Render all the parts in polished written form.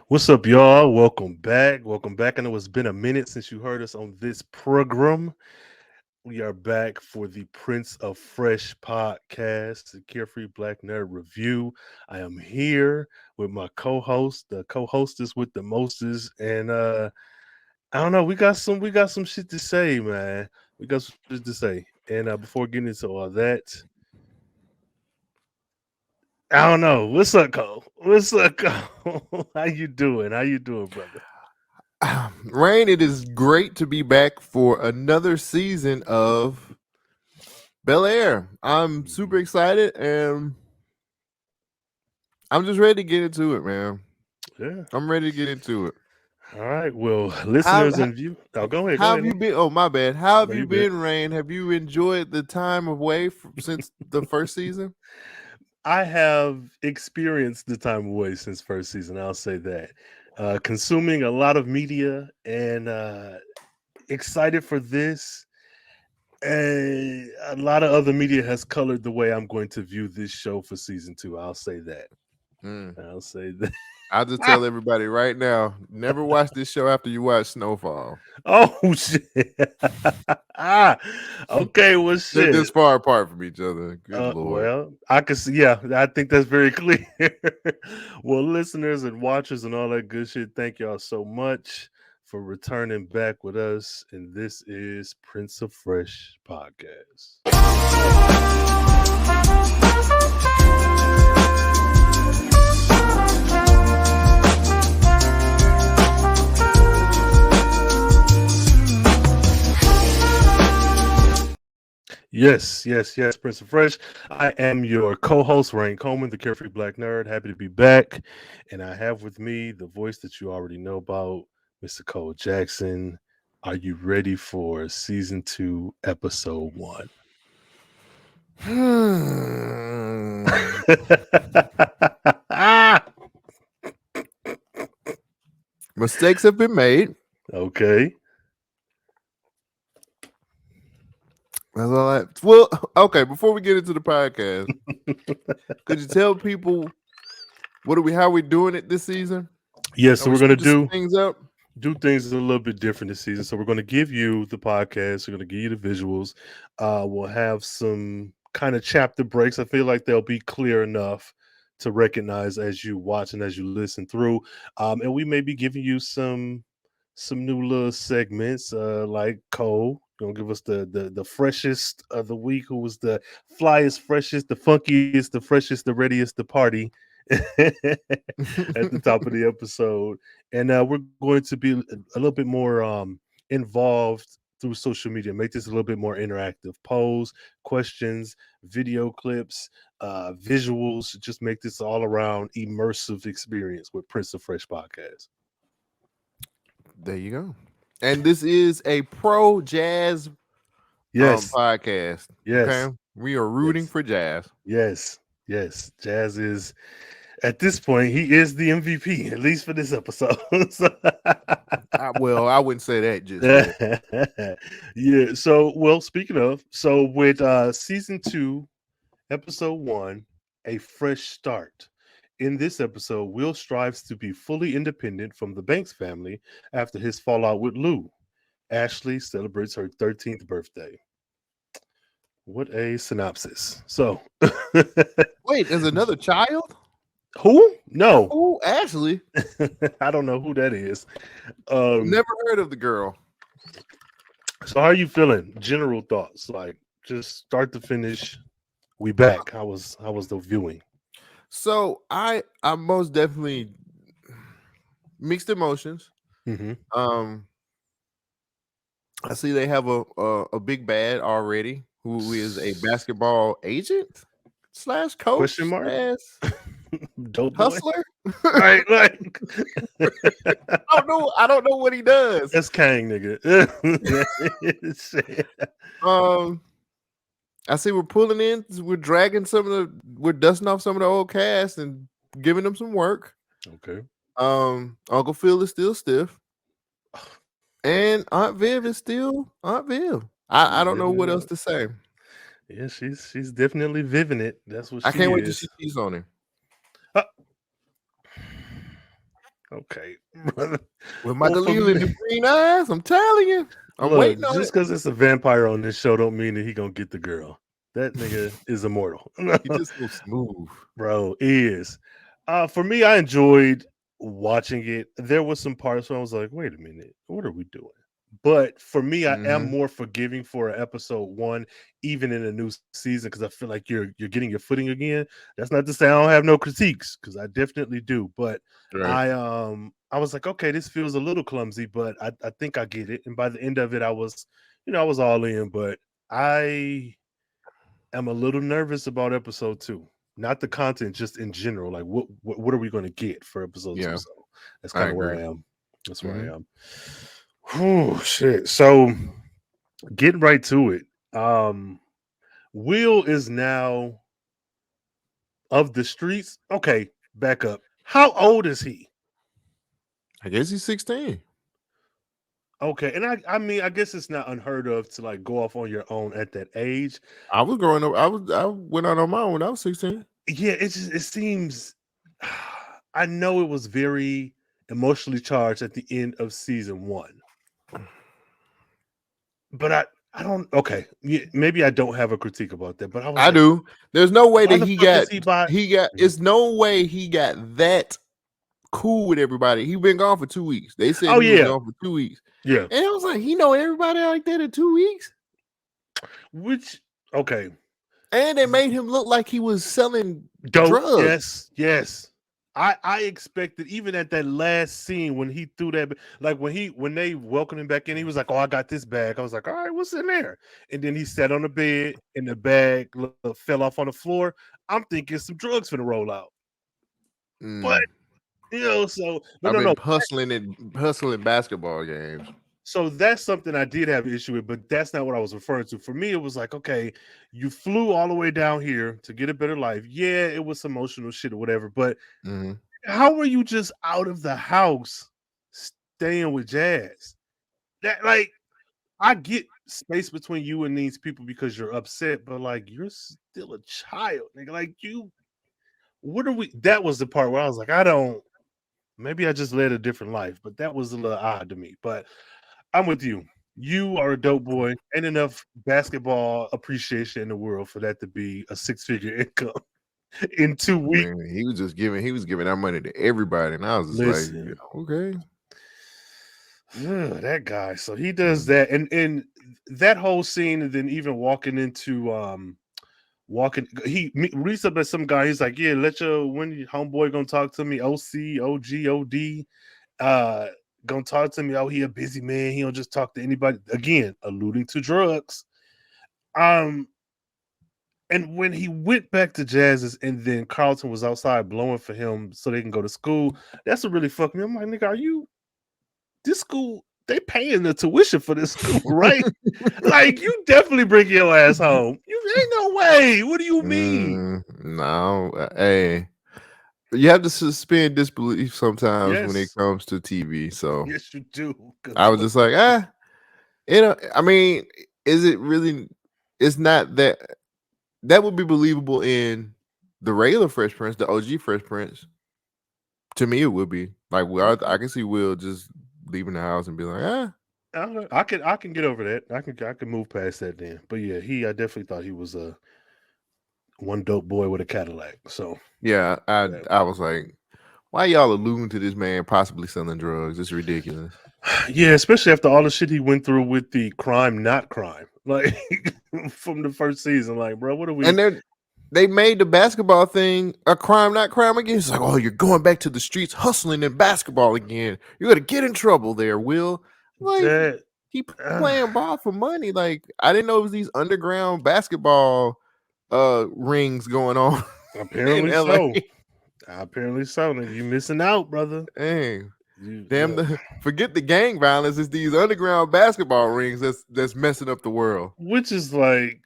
What's up, y'all? Welcome back. Welcome back. I know it's been a minute since you heard us on this program. We are back for the Prince of Fresh podcast, the Carefree Black Nerd review. I am here with my co-host, the co-hostess with the mostest, and I don't know. We got some shit to say, man. We got some shit to say. And before getting into all that, I don't know. What's up, Cole? What's up, Cole? How you doing? How you doing, brother? Rhayne, it is great to be back for another season of Bel-Air. I'm super excited and I'm just ready to get into it, man. Yeah. I'm ready to get into it. All right. Well, How, listeners how, and view. Oh, go ahead. Go how ahead. have you been? Oh, my bad. How have No, you you bet. been, Rhayne? Have you enjoyed the time away since the first season? I have experienced the time away since first season. I'll say that. Consuming a lot of media and excited for this. And a lot of other media has colored the way I'm going to view this show for season two. I'll say that. Mm. I'll say that. I'll just tell everybody right now, never watch this show after you watch Snowfall. Oh shit. Okay, well They're shit. this far apart from each other. Good Lord. Well, I can see. Yeah, I think that's very clear. Well, listeners and watchers and all that good shit, thank y'all so much for returning back with us. And this is Prince of Fresh podcast. Yes, yes, yes, Prince of Fresh. I am your co-host, Rhayne Coleman, the Carefree Black Nerd. Happy to be back. And I have with me the voice that you already know about, Mr. Cole Jackson. Are you ready for season 2, episode 1? Mistakes have been made. Okay. That's all I. Well, okay. Before we get into the podcast, could you tell people how are we doing it this season? Yes, Are so we we're gonna switching some do things up? things a little bit different this season. So we're going to give you the podcast. We're going to give you the visuals. We'll have some kind of chapter breaks. I feel like they'll be clear enough to recognize as you watch and as you listen through. And we may be giving you some new little segments, like Cole. Gonna give us the freshest of the week. Who was the flyest, freshest, the funkiest, the freshest, the readiest, the party at the top of the episode. And we're going to be a little bit more involved through social media. Make this a little bit more interactive. Polls, questions, video clips, visuals. Just make this all around immersive experience with Prince of Fresh podcast. There you go. And this is a pro jazz Yes, podcast. yes, Okay, we are rooting yes, for jazz. yes, yes. Jazz is at this point he is the MVP at least for this episode. Well, I wouldn't say that just yet. Yeah. So, well, speaking of, so with season 2, episode 1, a fresh start. In this episode, Will strives to be fully independent from the Banks family after his fallout with Lou. Ashley celebrates her 13th birthday. What a synopsis. So, Wait, there's another child? who? No, Oh, Ashley. I don't know who that is. Um, Never heard of the girl. so, how are you feeling? General thoughts, like just start to finish. We back. How was the viewing? So I most definitely mixed emotions. Mm-hmm. Um, I see they have a big bad already who is a basketball agent slash Question coach mark? slash Dope boy. hustler. Right, like I don't know what he does. that's Kang, nigga. Shit. I see we're pulling in, we're dusting off some of the old cast and giving them some work. Okay. Uncle Phil is still stiff. And Aunt Viv is still Aunt Viv. I don't know what else to say. Yeah, she's definitely viving it. That's what I she can't wait to is. see cheese on him. Uh, Okay, brother. With Well, Michael for Lee and me, the green eyes, I'm telling you. I'm look, waiting on just it. because it's a vampire on this show, don't mean that he gonna get the girl. That nigga is immortal. He just so smooth. Bro, is. For me, I enjoyed watching it. There was some parts where I was like, wait a minute, what are we doing? But for me, I am Mm-hmm. more forgiving for episode one, even in a new season, because I feel like you're getting your footing again. That's not to say I don't have no critiques, because I definitely do. But Right. I was like, okay, this feels a little clumsy, but I think I get it. And by the end of it, I was, I was all in. But I am a little nervous about episode two. Not the content, just in general. Like, what are we going to get for episode two? Yeah, So that's I kind of where agree. I am. That's where Mm-hmm. I am. Oh shit! So getting right to it. Will is now of the streets. Okay, back up. How old is he? I guess he's 16. Okay, and I mean, I guess it's not unheard of to like go off on your own at that age. I was growing up. I went out on my own when I was 16. Yeah, it seems. I know it was very emotionally charged at the end of season one, but I don't. Okay, maybe I don't have a critique about that, but I was I like, do. There's no way why that the he fuck got is he by? Mhm. it's no way he got that cool with everybody. He been gone for 2 weeks. They said Oh he was yeah, gone for 2 weeks. yeah. And it was like he know everybody like that in 2 weeks. Which okay, And they made him look like he was selling dope. drugs. Yes. I expected even at that last scene when he threw that, like when they welcomed him back in, he was like, "Oh, I got this bag." I was like, "All right, what's in there?" And then he sat on the bed, and the bag fell off on the floor. I'm thinking some drugs finna roll out, but Mm. so but I've no, been hustling basketball games. so that's something I did have an issue with, but that's not what I was referring to. For me, it was like, okay, you flew all the way down here to get a better life. Yeah, it was some emotional shit or whatever, but Mm-hmm. how were you just out of the house staying with Jazz? That like I get space between you and these people because you're upset, but like you're still a child, nigga. Like what are we? That was the part where I was like, I don't. Maybe I just led a different life, but that was a little odd to me. But I'm with you. You are a dope boy. Ain't enough basketball appreciation in the world for that to be a six-figure income in 2 weeks. Man, he was giving that money to everybody, and I was just like, yeah, Listen, okay. that guy. So he does that, and that whole scene, and then even he reads up at some guy. He's like, "Yeah, when your homeboy gonna talk to me? OC, OG, OD, gonna talk to me. Oh, he a busy man. He don't just talk to anybody." Again, alluding to drugs. Um, and when he went back to Jazz's, and then Carlton was outside blowing for him so they can go to school. That's what really fucked me. I'm like, nigga, are you this school? They paying the tuition for this school, right? Like, you definitely bring your ass home. You ain't no way. What do you mean? No, hey, you have to suspend disbelief sometimes when it Yes, comes to TV. So yes, you do. I was just like, I mean, is it really? It's not that. That would be believable in the regular Fresh Prince, the OG Fresh Prince. To me, it would be like, well, I can see Will just leaving the house and be like, I can get over that. I can move past that then. But yeah, I definitely thought he was a one dope boy with a Cadillac. So yeah. yeah. I was like, why y'all alluding to this man possibly selling drugs? It's ridiculous. Yeah, especially after all the shit he went through with the crime, not crime, like from the first season. Like, bro, what are we? And they made the basketball thing a crime, not crime again. It's like, oh, you're going back to the streets hustling in basketball again. You're gonna get in trouble there, Will. Like, That he playing ball for money. Like, I didn't know it was these underground basketball rings going on in apparently LA. so. Apparently so. Nigga, you missing out, brother. Dang. Look, Forget the gang violence. It's these underground basketball rings that's messing up the world. which is like,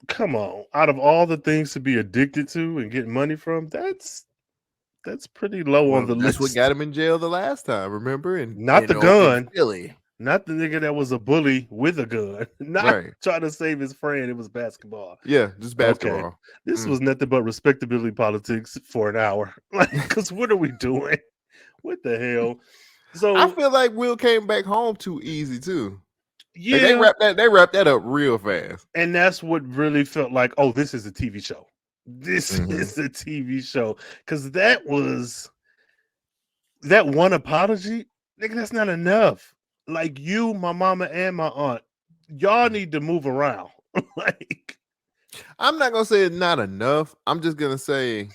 come on. Out of all the things to be addicted to and get money from, that's pretty low on Well, the that's what list. got him in jail the last time, remember? Not the In gun. Philly. Not the nigga that was a bully with a gun. Not Right. trying to save his friend. It was basketball. Yeah, just Okay. basketball. This was nothing but respectability politics for an hour. Like, because what are we doing? What the hell? I So feel like Will came back home too easy too. Like yeah, they wrapped that up real fast. and that's what really felt like, oh, this is a TV show. This Mm-hmm. is a TV show. Because that one apology, nigga, that's not enough. Like you, my mama, and my aunt, y'all need to move around. Like, I'm not gonna say it's not enough. I'm just gonna say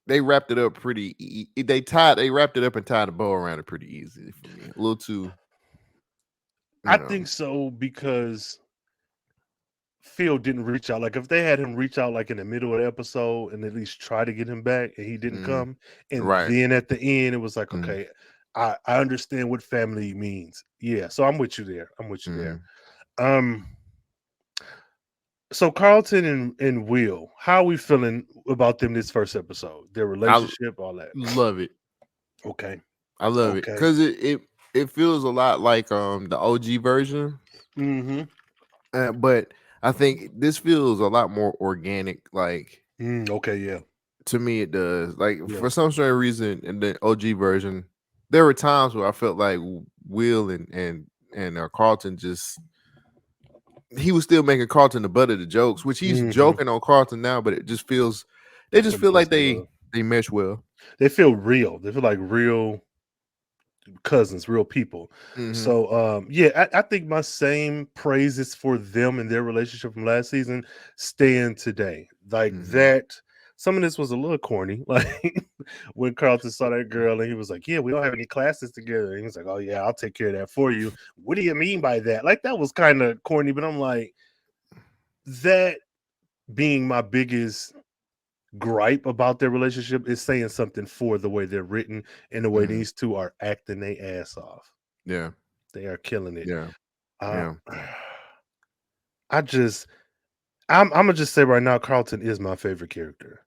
they wrapped it up pretty. They wrapped it up and tied the bow around it pretty easy for me. A little too, I you know. think so because Phil didn't reach out. Like if they had him reach out like in the middle of the episode and at least try to get him back and he didn't Mm-hmm. come, and Right. then at the end it was like, Mm-hmm. okay, I understand what family means. Yeah, so I'm with you there. I'm with you Mm-hmm. there. Um so Carlton and Will, how are we feeling about them this first episode? Their I relationship, all that. love it. Okay. I love it Okay. because it feels a lot like the OG version, Mm-hmm. but I think this feels a lot more organic. Like Okay, yeah. to me, it does. Like Yeah. for some strange reason, in the OG version, there were times where I felt like Will and Carlton just he was still making Carlton the butt of the jokes, which he's Mm-hmm. joking on Carlton now, but it just feels they just Some feel like instant love. they mesh well. They feel real. They feel like real cousins, real people. Mm-hmm. So yeah, I think my same praises for them and their relationship from last season stand today. Like Mm-hmm. that some of this was a little corny. Like when Carlton saw that girl and he was like, yeah, we don't have any classes together. And he's like, oh yeah, I'll take care of that for you. What do you mean by that? Like that was kind of corny, but I'm like, that being my biggest gripe about their relationship is saying something for the way they're written and the way Mm-hmm. these two are acting their ass off. Yeah. They are killing it. Yeah. Uh, Yeah. I just, I'm gonna just say right now, Carlton is my favorite character.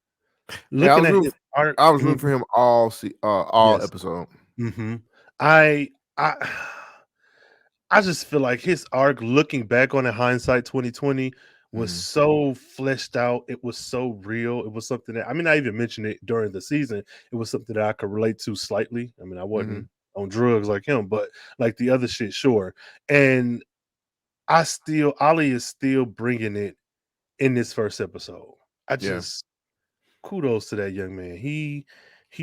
Yeah, Looking at his art, I was rooting for him all yes, episode. hmm I, I, I just feel like his arc, looking back on it, hindsight 2020, was Mm-hmm. so fleshed out. It was so real. It was something that, I mean, I even mentioned it during the season. It was something that I could relate to slightly. I mean, I Mm-hmm. wasn't on drugs like him, but like the other shit, sure. And Ali is still bringing it in this first episode. I Yeah. just kudos to that young man. He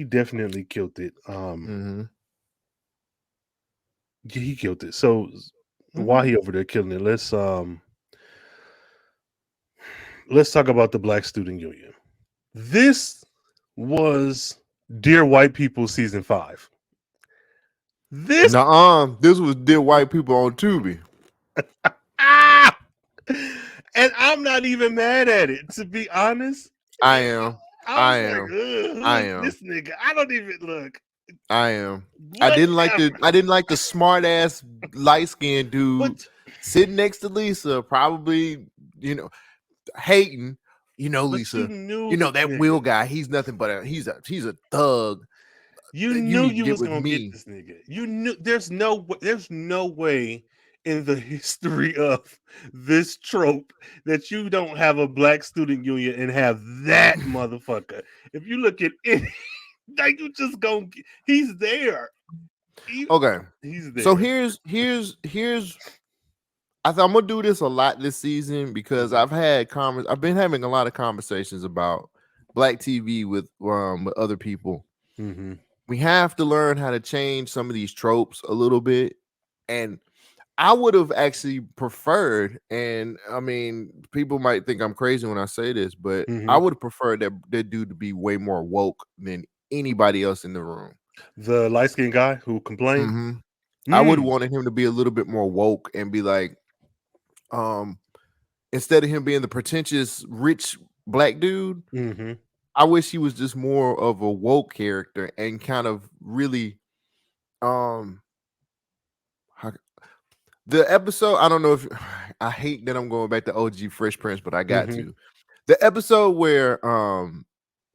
definitely killed it. Mm-hmm. Yeah, he killed it. So while Mm-hmm. he over there killing it, let's talk about the Black Student Union. This was Dear White People season 5. This Nuh-uh. This was Dear White People on Tubi. ah! And I'm not even mad at it, to be honest. I am. I I was like, am. who I is am. this nigga? I don't even look. I am. I didn't like the smart ass light skinned dude But sitting next to Lisa, probably, hating, but you Lisa, knew this that nigga. Will guy, he's nothing but he's a thug. You You knew need to you get was with gonna get me. this nigga. You knew there's no way in the history of this trope that you don't have a Black student union and have that motherfucker. If you look at it, like you just gonna he's there. Okay. He's there. So here's I'm gonna do this a lot this season because I've been having a lot of conversations about Black TV with other people. Mm-hmm. We have to learn how to change some of these tropes a little bit. And I would have actually preferred, and I mean, people might think I'm crazy when I say this, but I Mm-hmm. would have preferred that dude to be way more woke than anybody else in the room. The light skinned guy who complained. Mm-hmm. I would have wanted him to be a little bit more woke and be like, instead of him being the pretentious rich Black dude, Mm-hmm. I wish he was just more of a woke character and kind of really um the episode. I don't know if I hate that I'm going back to OG Fresh Prince, but I got Mm-hmm. to. The episode where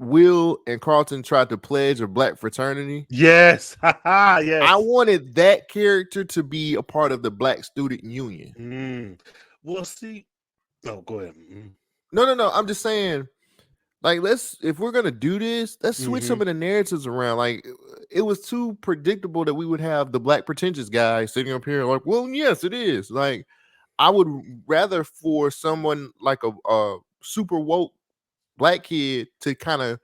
Will and Carlton tried to pledge a Black fraternity. Yes. Yes. I wanted that character to be a part of the Black Student Union. Well, see. Oh, go ahead. No. I'm just saying, like, if we're gonna do this, let's switch some of the narratives around. Like, it was too predictable that we would have the black pretentious guy sitting up here like, well, yes, it is. Like, I would rather for someone like a super woke black kid to kind of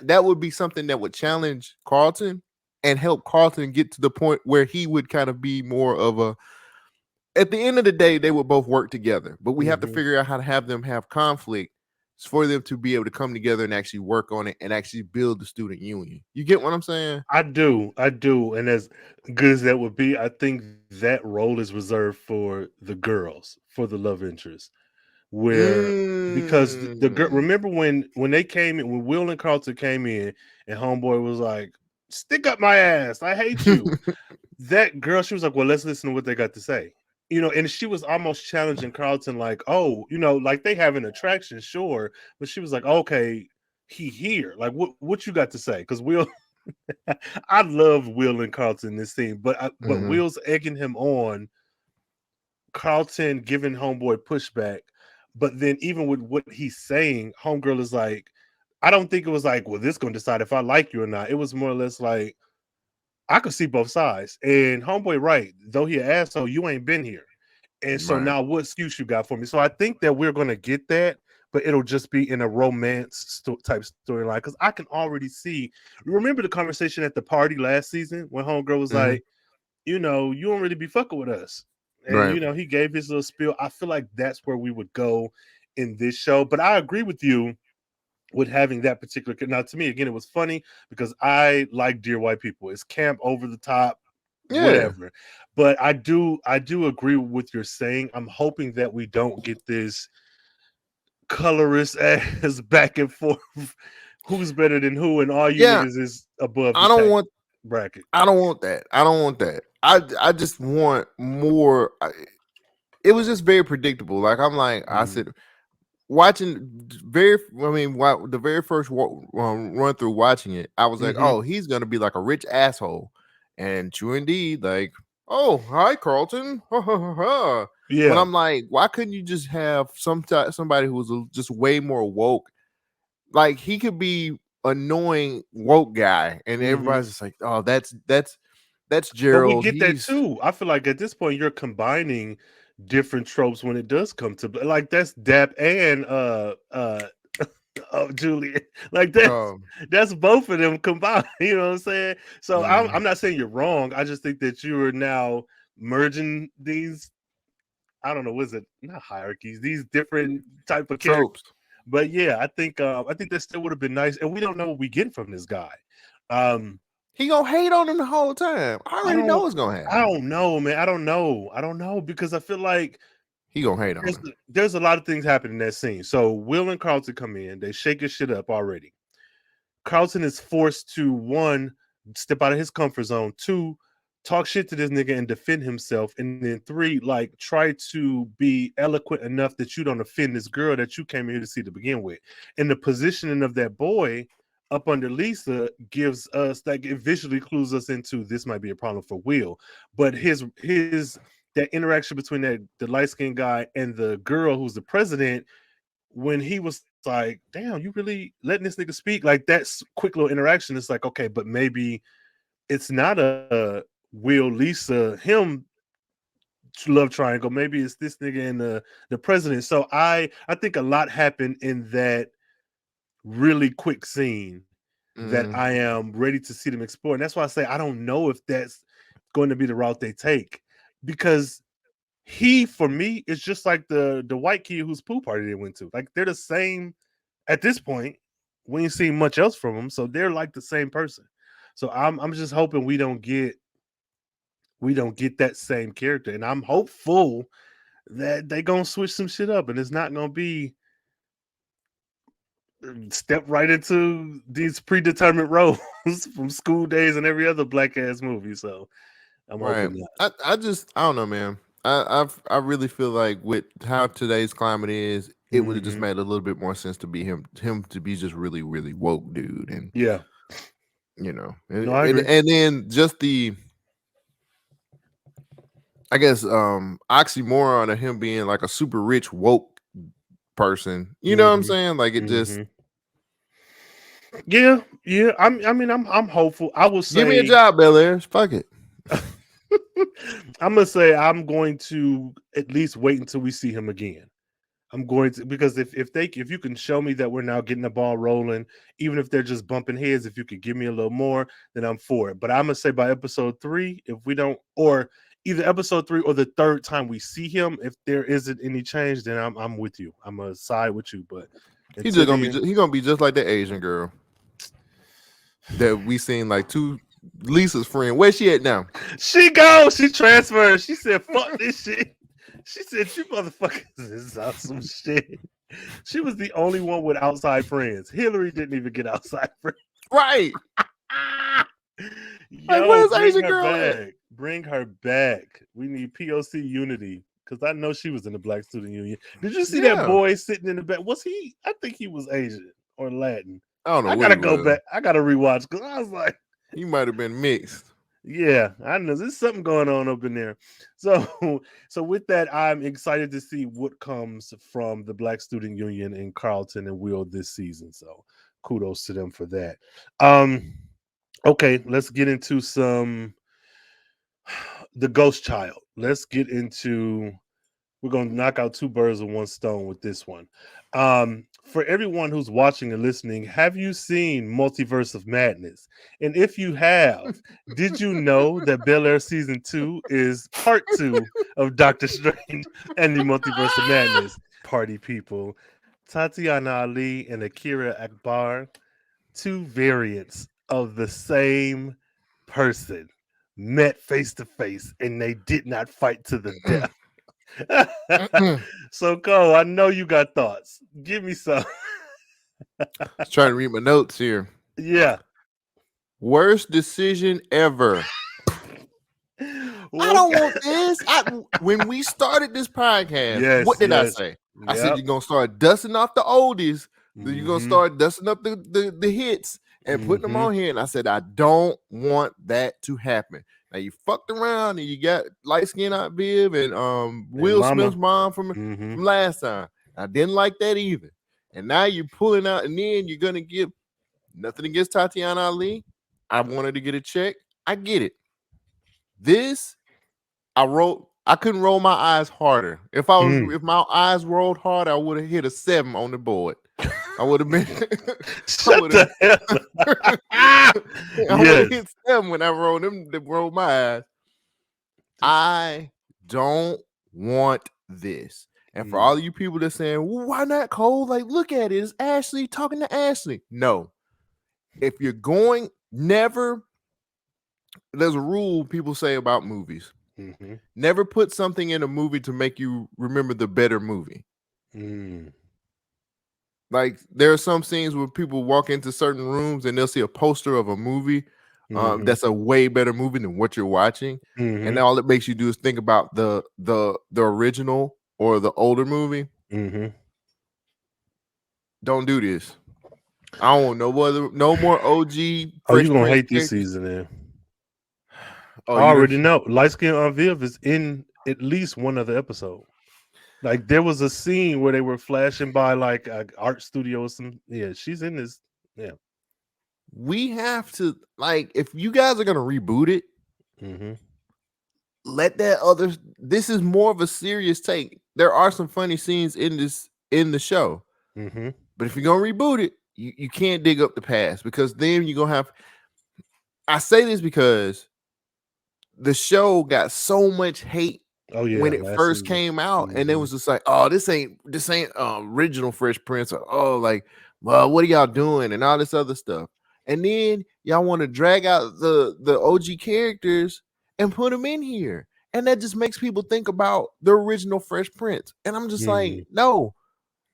that would be something that would challenge Carlton and help Carlton get to the point where he would kind of be more of a. At the end of the day, they would both work together, but we have to figure out how to have them have conflict for them to be able to come together and actually work on it and actually build the student union. You get what I'm saying? I do, and as good as that would be, I think that role is reserved for the girls, for the love interest, where because the girl. Mm. Remember when they came in, when Will and Carlton came in, and Homeboy was like, "Stick up my ass, I hate you." That girl, she was like, "Well, let's listen to what they got to say." And she was almost challenging Carlton, like, "Oh, like they have an attraction, sure," but she was like, "Okay, he here, like, what you got to say?" Because Will, I love Will and Carlton in this scene, but Mhm. Will's egging him on, Carlton giving Homeboy pushback, but then even with what he's saying, Homegirl is like, I don't think it was like, well, this gonna decide if I like you or not. It was more or less like, I could see both sides. And Homeboy, right, though he an asshole, you ain't been here. And so Right. now what excuse you got for me? So I think that we're gonna get that, but it'll just be in a romance type storyline. Because I can already see. Remember the conversation at the party last season when Homegirl was Mhm. like, you don't really be fucking with us. And Right. he gave his little spiel. I feel like that's where we would go in this show. But I agree with you with having that particular. Now, to me, again, it was funny because I like Dear White People. It's camp, over the top, Yeah. whatever. But I do agree with what you're saying. I'm hoping that we don't get this colorist ass back and forth. Who's better than who, and all you Yeah. niggas is above I the don't tax want bracket. I don't want that. I don't want that. I just want more. It was just very predictable. Like, I'm like, I Mhm. said, watching the very first run through watching it, I was like, Mhm. oh, he's gonna be like a rich asshole, and true indeed, like, oh, hi Carlton, ha, ha, ha, ha. But Yeah. I'm like, why couldn't you just have somebody who was just way more woke? Like, he could be annoying woke guy, and Mhm. everybody's just like, oh, that's But we Gerald. get that He's too. I feel like at this point you're combining different tropes when it does come to like that's Dap and Julian. Like that's both of them combined. You know what I'm saying? So I'm not saying you're wrong. I just think that you are now merging these. I don't know, was it not hierarchies? These different type of characters. tropes. But yeah, I think that still would have been nice, and we don't know what we get from this guy. Um, He gonna hate on him the whole time. I I already don't know it's gonna I happen. don't know, man. I don't know because I feel like He gonna hate on there's him. there's a lot of things happening in that scene. So Will and Carlton come in, they shake his shit up already. Carlton is forced to, one, step out of his comfort zone, two, talk shit to this nigga and defend himself, and then three, like, try to be eloquent enough that you don't offend this girl that you came here to see to begin with. And the positioning of that boy up under Lisa gives us, like, it visually clues us into this might be a problem for Will. But his that interaction between the light skinned guy and the girl who's the president, when he was like, damn, you really letting this nigga speak? Like, that's quick little interaction. It's like, okay, but maybe it's not a Will, Lisa, him love triangle. Maybe it's this nigga and the president. So I think a lot happened in that really quick scene that Mm, I am ready to see them explore. And that's why I say I don't know if that's going to be the route they take, because he, for me, is just like the white kid whose pool party they went to. Like, they're the same at this point. We ain't seen much else from them, so they're like the same person. So I'm just hoping we don't get that same character, and I'm hopeful that they gonna switch some shit up, and it's not gonna be step right into these predetermined roles from School Days and every other black ass movie. So I'm right. hoping not. I don't know, man. I really feel like with how today's climate is, it would have just Mhm. made a little bit more sense to be him to be just really, really woke dude. And Yeah. and, No, I and agree. and then just the, I guess, oxymoron of him being like a super rich woke person. You know what I'm Mhm. saying? Like, it just Mhm. Yeah. I'm hopeful. I will Give me a say, job, Bel-Air. Fuck it. I'm gonna say I'm going to at least wait until we see him again. I'm going to, because if you can show me that we're now getting the ball rolling, even if they're just bumping heads, if you could give me a little more, then I'm for it. But I'm gonna say by episode 3, if we don't, or either episode 3 or the third time we see him, if there isn't any change, then I'm with you. I'm gonna side with you. But He's just until gonna be. then, He's gonna be just like the Asian girl that we seen like two Lisa's friend. Where's she at now? she goes, she transferred. She said, "Fuck this shit." She said, "You motherfuckers is some shit." She was the only one with outside friends. Hillary didn't even get outside friends. Right. Like, Yo, where's bring Asian her girl at? back. Bring her back. We need POC unity. Because I know she was in the Black Student Union. Did you see that Yeah. boy sitting in the back? Was he? I think he was Asian or Latin. I don't know I what gotta he go was. back. I gotta rewatch because I was like, He might have been mixed. yeah, I know there's something going on up in there. So, so with that, I'm excited to see what comes from the Black Student Union in Carlton and Will this season. So, kudos to them for that. Okay, let's get into some the Ghost Child. Let's get into. We're going to knock out two birds with one stone with this one. For everyone who's watching and listening, have you seen Multiverse of Madness? And if you have, did you know that Bel-Air season 2 is part 2 of Doctor Strange and the Multiverse of Madness? Party people, Tatiana Ali and Akira Akbar, two variants of the same person, met face to face, and they did not fight to the death. So, Cole, I know you got thoughts. Give me some. Just trying to read my notes here. Yeah. Worst decision ever. I don't want this. When we started this podcast, Yes, what did I yes. say? I said you're gonna start dusting off the oldies. Then you're gonna start dusting up the hits and putting them on here. And I said I don't want that to happen. Now you fucked around and you got light skin Aunt Viv and Will Smith's mom from last time. I didn't like that either. And now you're pulling out, and then you're gonna give nothing against Tatiana Ali. I wanted to get a check. I get it. This I couldn't roll my eyes harder. If my eyes rolled hard, I would have hit a 7 on the board. I would have been Shut the hell I would have hit 7 when I rolled my eyes. I don't want this. And for all of you people that's saying, well, why not, Cole? Like, look at it. It's Ashley talking to Ashley. No. If you're going, never, there's a rule people say about movies. Never put something in a movie to make you remember the better movie. Like, there are some scenes where people walk into certain rooms and they'll see a poster of a movie that's a way better movie than what you're watching. And all it makes you do is think about the original or the older movie. Don't do this. I don't know no more OG. Oh, you're gonna hate this season then. Oh, I already know. Light Skin Aunt Viv is in at least one other episode. Like, there was a scene where they were flashing by like an art studio or some. Yeah, she's in this. Yeah. We have to, like, if you guys are gonna reboot it, let that other. This is more of a serious take. There are some funny scenes in the show, but if you're gonna reboot it, you can't dig up the past, because then you're gonna have. I say this because the show got so much hate when it first came out, and it was just like, oh, this ain't original Fresh Prince, or oh, like, well, what are y'all doing, and all this other stuff. And then y'all want to drag out the OG characters and put them in here, and that just makes people think about the original Fresh Prince. And I'm just like, no,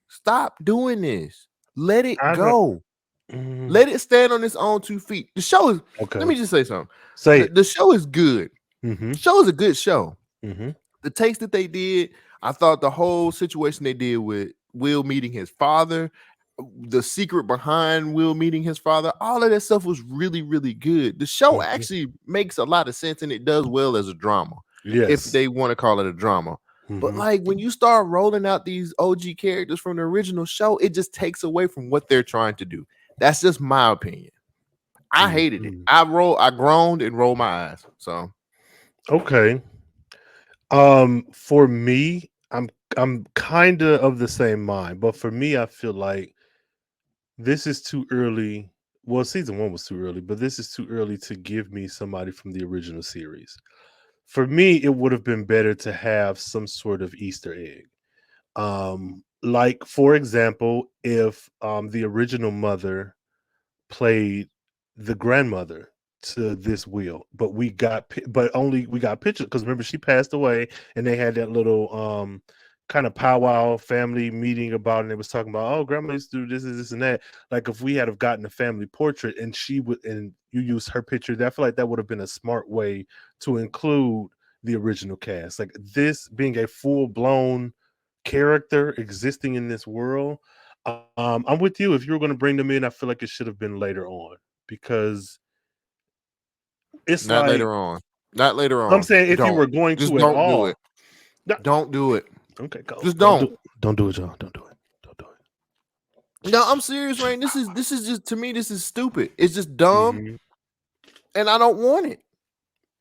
stop doing this. Let it go. Let it stand on its own 2 feet. The show is okay. Let me just say something. The show is good. The show is a good show. The takes that they did, I thought the whole situation they did with Will meeting his father, the secret behind Will meeting his father, all of that stuff was really, really good. The show actually makes a lot of sense, and it does well as a drama. If they want to call it a drama. But like, when you start rolling out these OG characters from the original show, it just takes away from what they're trying to do. That's just my opinion. I hated it. Mhm. I groaned and rolled my eyes. So Okay. For me, I'm kind of the same mind, but for me, I feel like this is too early. Well, season one was too early, but this is too early to give me somebody from the original series. For me, it would have been better to have some sort of Easter egg. Like for example, if the original mother played the grandmother to this wheel, but but only we got pictures because remember she passed away, and they had that little kind of powwow family meeting about, and they was talking about, oh, grandma used to do this and that. Like if we had have gotten a family portrait and she would and you use her picture, I feel like that would have been a smart way to include the original cast. Like this being a full blown character existing in this world. I'm with you. If you were going to bring them in, I feel like it should have been later on because it's not like later on. Not later I'm on. saying if you Don't. were going Just to at don't do it. all. No, Don't do it. okay, go. Just don't. Don't do it, John. Don't do it. Don't do No, I'm serious, Rhayne. This is just to me, this is stupid. It's just dumb, it. and I don't want it.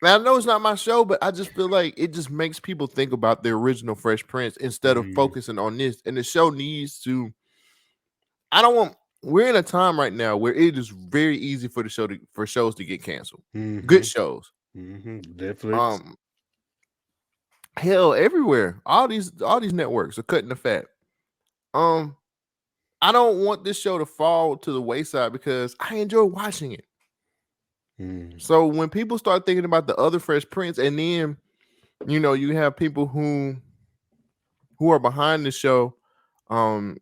Now, I know it's not my show, but I just feel like it just makes people think about the original Fresh Prince instead of Hmm. focusing on this. And the show needs to. I don't want. We're in a time right now where it is very easy for shows to get canceled. Good Hmm. shows. Hmm. Netflix. Um, hell, everywhere. All these networks are cutting the fat. Um, I don't want this show to fall to the wayside because I enjoy watching it. Mm. So when people start thinking about the other Fresh Prince, and then you have people who are behind the show, um,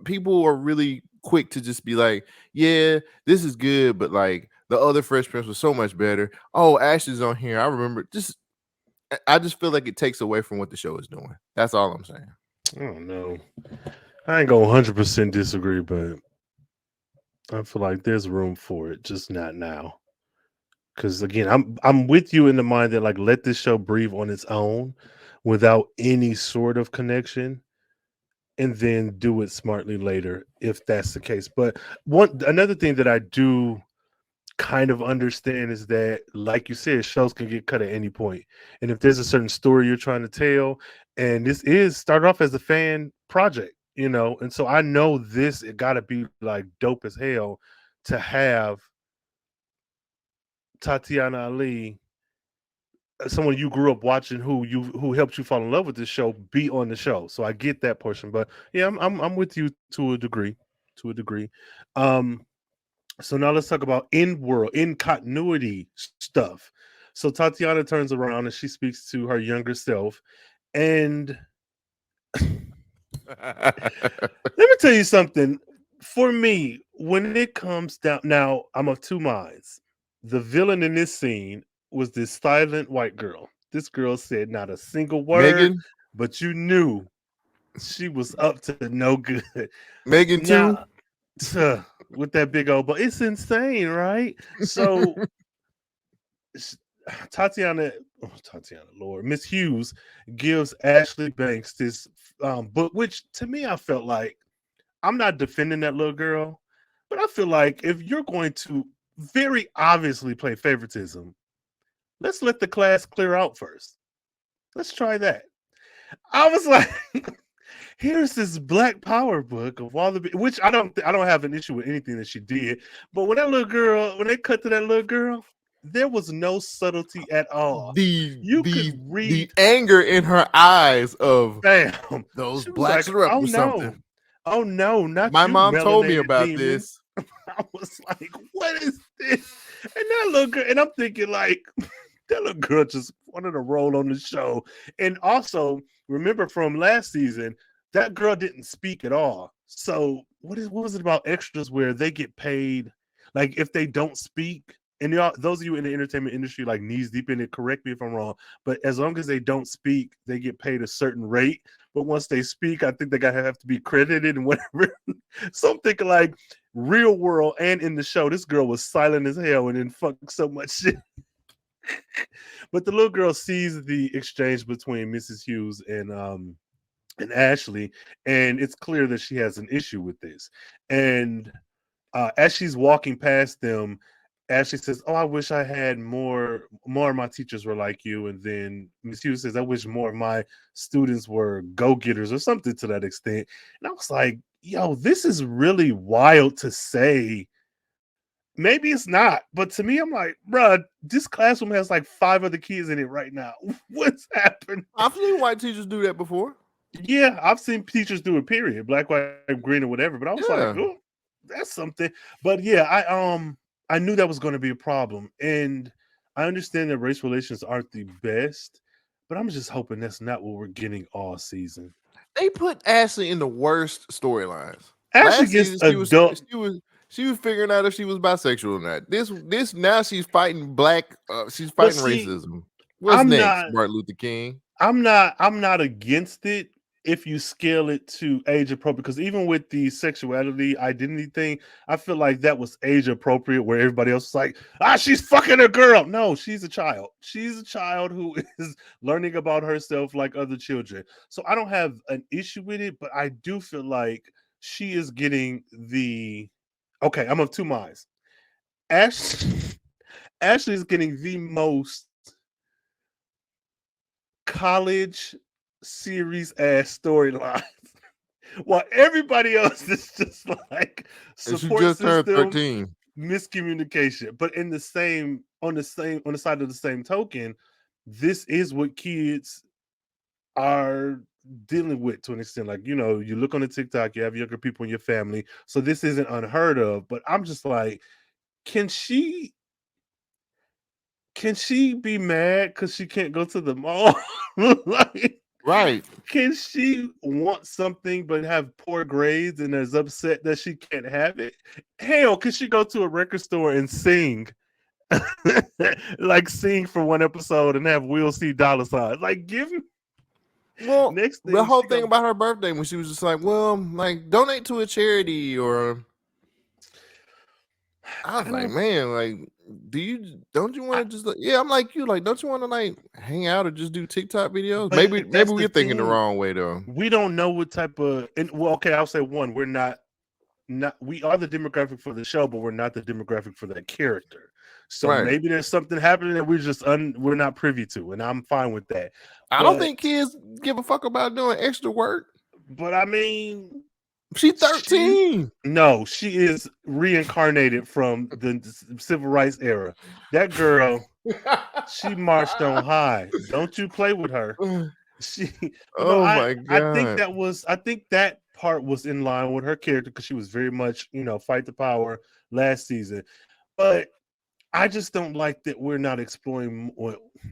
people are really quick to just be like, yeah, this is good, but like the other Fresh Prince was so much better. Oh, Ashley's on here. I remember. I just feel like it takes away from what the show is doing. That's all I'm saying. I don't know. I ain't gonna 100% disagree, but I feel like there's room for it, just not now. Because again, I'm with you in the mind that like let this show breathe on its own without any sort of connection, and then do it smartly later if that's the case. But another thing that I do kind of understand is that, like you said, shows can get cut at any point. And if there's a certain story you're trying to tell, and this is started off as a fan project, and so I know this it gotta be like dope as hell to have Tatiana Ali, someone you grew up watching who helped you fall in love with this show be on the show. So I get that portion, but yeah, I'm with you to a degree. To a degree. Um, so now let's talk about in continuity stuff. So Tatiana turns around and she speaks to her younger self, and let me tell you something. For me, when it comes down, now I'm of two minds. The villain in this scene was this silent white girl. This girl said not a single word, Megan, but you knew she was up to no good. Megan too. Now, with that big old, but it's insane, right? So sh- Tatiana, Tatiana, Lord, Miss Hughes gives Ashley Banks this book, which to me I felt like I'm not defending that little girl, but I feel like if you're going to very obviously play favoritism, let's let the class clear out first. Let's try that. I was like, here's this Black Power book of all the which I don't have an issue with anything that she did, but when they cut to that little girl, there was no subtlety at all. the You could the the read, anger in her eyes of bam. those She was blacks like, are up to something. oh no, not My you, mom told me melanated about demon." this. I was like, what is this? And that little girl, and I'm thinking like, that little girl just wanted to roll on the show. And also, remember from last season, that girl didn't speak at all. So what was it about extras where they get paid, like if they don't speak? And y'all, those of you in the entertainment industry, like knees deep in it, correct me if I'm wrong. But as long as they don't speak, they get paid a certain rate. But once they speak, I think they gotta have to be credited and whatever. So I'm thinking like real world and in the show, this girl was silent as hell and then fuck so much shit. But the little girl sees the exchange between Mrs. Hughes and Ashley, and it's clear that she has an issue with this. And As she's walking past them, Ashley says, "Oh, I wish I had more of my teachers were like you." And then Miss Hughes says, "I wish more of my students were go-getters," or something to that extent. And I was like, "Yo, this is really wild to say." Maybe it's not, but to me, I'm like, bruh, this classroom has like 5 other kids in it right now. What's happening? I've seen white teachers do that before. Yeah, I've seen teachers do it, period, black, white, green, or whatever. But I was like, Yeah. oh, that's something. But yeah, I knew that was going to be a problem, and I understand that race relations aren't the best, but I'm just hoping that's not what we're getting all season. They put Ashley in the worst storylines. Ashley Last gets season, adult. she was figuring out if she was bisexual or not. This now she's fighting black. She's But fighting see, racism. What's I'm next, not. Martin Luther King? I'm not against it if you scale it to age appropriate, because even with the sexuality identity thing, I feel like that was age appropriate, where everybody else was like, she's fucking a girl. No, she's a child. She's a child who is learning about herself like other children. So I don't have an issue with it, but I do feel like she is getting the okay, I'm of two minds. Ash Ashley is getting the most college series ass storylines, while everybody else is just like And she support just turned system 13. miscommunication. But in the side of the same token, this is what kids are dealing with to an extent. Like, you look on the TikTok, you have younger people in your family, so this isn't unheard of. But I'm just like, can she be mad because she can't go to the mall? Like, Right. can she want something but have poor grades and is upset that she can't have it? Hell, can she go to a record store and sing? Like, sing for one episode and have Will C dollar signs? Like, give me Well, next the thing whole she thing go. about her birthday when she was just like, well, like donate to a charity or I I was like, don't. man, like, don't you I, want to just yeah, I'm like you, like, don't you want to like hang out or just do TikTok videos? but Maybe that's the we're thinking the thing. wrong way though. We don't know what type of. And well, okay, I'll say one. We're not we are the demographic for the show, but we're not the demographic for that character. So Right. maybe there's something happening that we're not privy to, and I'm fine with that. I don't But think kids give a fuck about doing extra work. I mean, She's she 13. no, she is reincarnated from the civil rights era. That girl, she marched on high. Don't you play with her. She, but no, Oh I my I think god. I think that part was in line with her character, because she was very much, fight the power last season. But I just don't like that we're not exploring,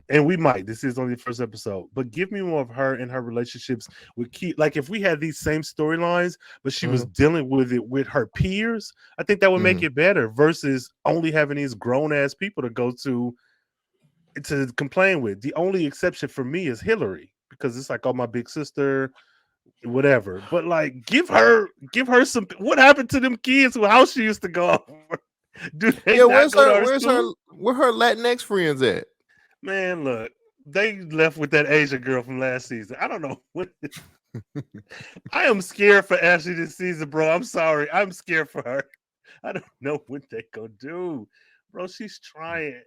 and we might. This is only the first episode, but give me more of her and her relationships with key. Like, if we had these same storylines, but she was Mhm, dealing with it with her peers, I think that would make mhm. it better. Versus only having these grown ass people to go to complain with. The only exception for me is Hillary, because it's like, oh, my big sister, whatever. But like, give her some. What happened to them kids who house she used to go over? Do they Yeah, not go to her school? where her Latinx friends at? Man, look, they left with that Asian girl from last season. I don't know what. I am scared for Ashley this season, bro. I'm sorry. I'm scared for her. I don't know what they gonna do, bro. She's trying,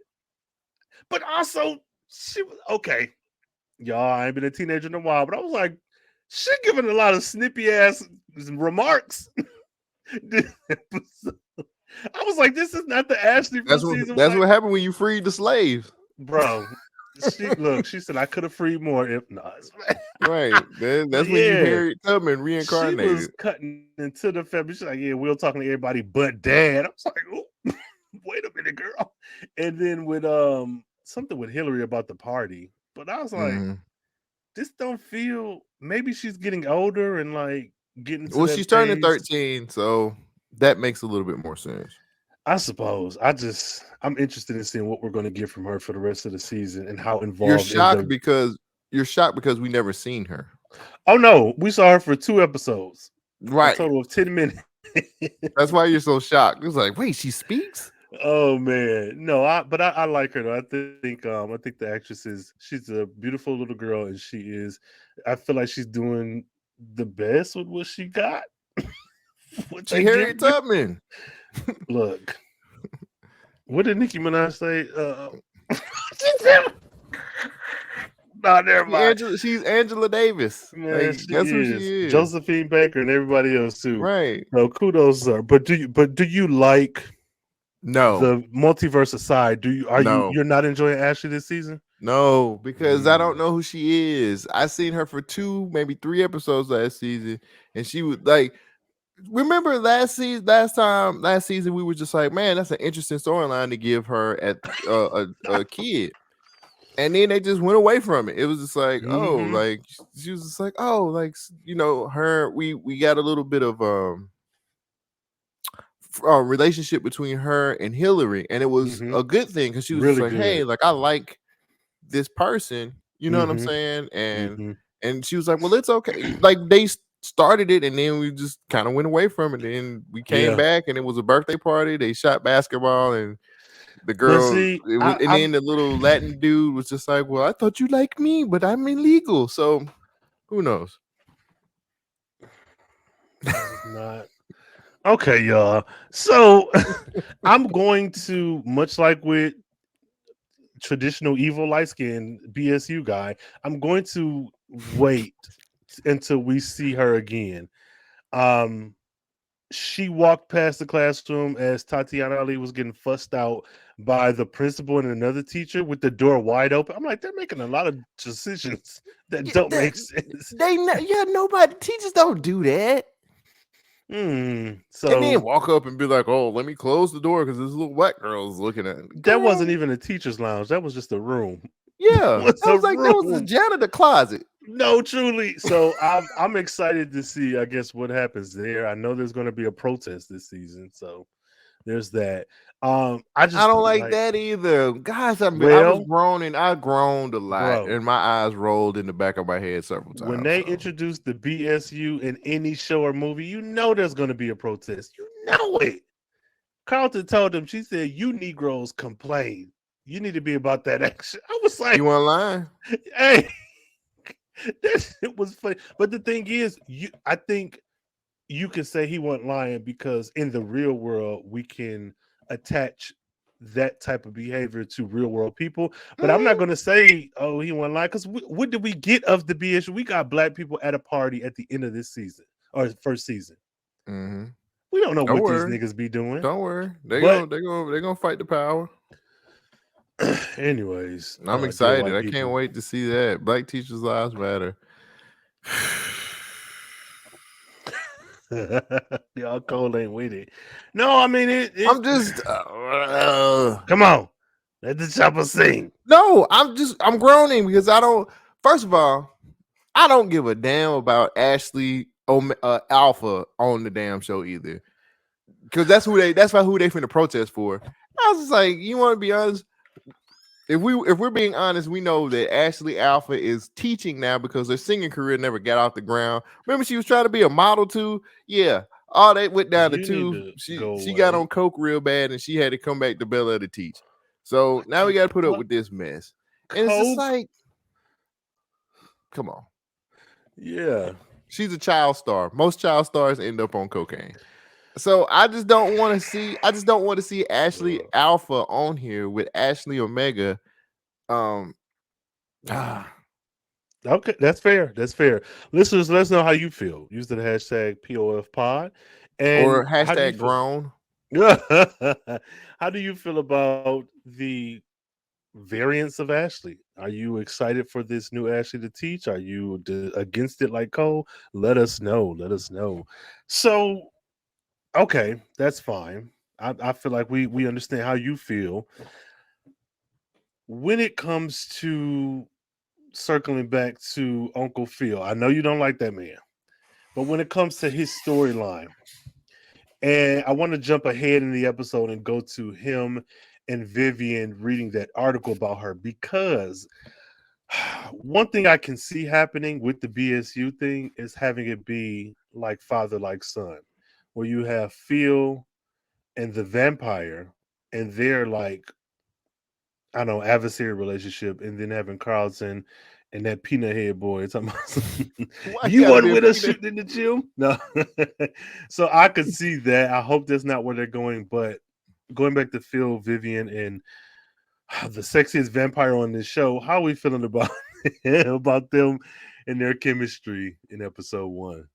but also she was okay. Y'all, I ain't been a teenager in a while, but I was like, she giving a lot of snippy ass remarks. I was like, this is not the Ashley from season That's one. what happened when you freed the slaves. Bro, she said I could have freed more if not. Right. But That's when you yeah, Harriet Tubman she was reincarnated. cutting into the family. She's like, yeah, we're talking to everybody but dad. I was like, oh, wait a minute, girl. And then with something with Hillary about the party. But I was like, Mhm. this don't feel, maybe she's getting older and like getting to Well, that she's turning phase. 13, so that makes a little bit more sense. I suppose. I'm interested in seeing what we're going to get from her for the rest of the season and how You're involved in shocked the. because we never seen her. Oh no, we saw her for 2 episodes, a Right. total of 10 minutes. That's why you're so shocked. It's like, wait, she speaks? Oh man, no, I like her though. I think the actress she's a beautiful little girl, and she is. I feel like she's doing the best with what she got. What She they give Harriet her. Tubman. Look, what did Nicki Minaj say? She said, nah, never mind. She's Angela Davis. Man, Like she that's who is she is. Josephine Baker and everybody else too. Right. So kudos, sir. But do you like No. the multiverse aside? No. You're not enjoying Ashley this season? No, because I don't Mm. know who she is. I seen her for 2, maybe 3 episodes last season, and she was like, remember last season we were just like, man, that's an interesting storyline to give her at a kid, and then they just went away from it. It was just like, oh, Mm-hmm. like she was just like, oh, like her. We got a little bit of relationship between her and Hillary, and it was Mm-hmm. a good thing because she was just Really like, hey, good. like I like this person, you know what I'm Mm-hmm. saying? Mm-hmm. And she was like, well, it's okay. Like they started it, and then we just kind of went away from it. And we came Yeah. back, and it was a birthday party. They shot basketball, and the But girl, see, it was, and then the little Latin dude was just like, well, I thought you liked me, but I'm illegal, so who knows? that is not okay, y'all. So I'm going to, much like with traditional evil light skinned BSU guy, I'm going to wait until we see her again. Um, she walked past the classroom as Tatiana Ali was getting fussed out by the principal and another teacher with the door wide open. I'm like, they're making a lot of decisions that Yeah, don't make sense. nobody teachers don't do that. And then So walk up and be like, oh, let me close the door because this little white girl is looking at me. that Girl, wasn't even a teacher's lounge. That was just a room. yeah, What's a that was the room? janitor closet. No, truly. So I'm excited to see, I guess, what happens there. I know there's going to be a protest this season, so there's that. I I just don't don't like like. that either. Guys, I was Well, grown and I groaned a lot, bro, and my eyes rolled in the back of my head several when times. they So introduce the BSU in any show or movie, you know there's going to be a protest. You know it. Carlton told them, she said, "You Negroes complain. You need to be about that action." I was you like, want line? "Hey, that shit was funny." But the thing is, I think you can say he wasn't lying because in the real world we can attach that type of behavior to real world people. But I'm not Mm, going to say, oh, he wasn't lying, because what did we get of the BS? We got black people at a party at the end of this season or first season. mm-hmm. We don't know Don't what these worry, niggas be doing. don't worry. But They gonna fight the power. anyways, I'm dear excited. white I can't people. wait to see that. Black teachers' lives matter. Y'all cold ain't with it. No, I mean it. I'm just Come on, let the chopper sing. no. I'm groaning because I don't. First of all, I don't give a damn about Ashley Alpha on the damn show either, because that's who they finna protest for. I was just like, you want to be honest? If we're being honest, we know that Ashley Alpha is teaching now because her singing career never got off the ground. Remember, she was trying to be a model too. Yeah, all that went down the You need tube. to go She got away. on coke real bad, and she had to come back to Bel Air to teach. So now we got to put up What with this mess, and it's just coke? like, come on. Yeah. She's a child star. Most child stars end up on cocaine. So I just don't want to see. I just don't want to see Ashley Ugh. Alpha on here with Ashley Omega. Um, ah, Okay, that's fair. That's fair. Listeners, let us know how you feel. Use the hashtag POF Pod. And or how do you hashtag feel? grown. How do you feel about the variants of Ashley? Are you excited for this new Ashley to teach? Are you against it like Cole? Let us know. Let us know. So, okay, that's fine. I feel like we understand how you feel. When it comes to circling back to Uncle Phil, I know you don't like that man, but when it comes to his storyline, and I want to jump ahead in the episode and go to him and Vivian reading that article about her, because one thing I can see happening with the BSU thing is having it be like father like son, where you have Phil and the vampire, and they're like, I don't know, adversary relationship, and then having Carlton And that peanut head boy talking about Why you you gotta wasn't be a with us peanut? shooting in the gym. No, so I could see that. I hope that's not where they're going. But going back to Phil, Vivian, and the sexiest vampire on this show, how are we feeling about about them and their chemistry in episode 1?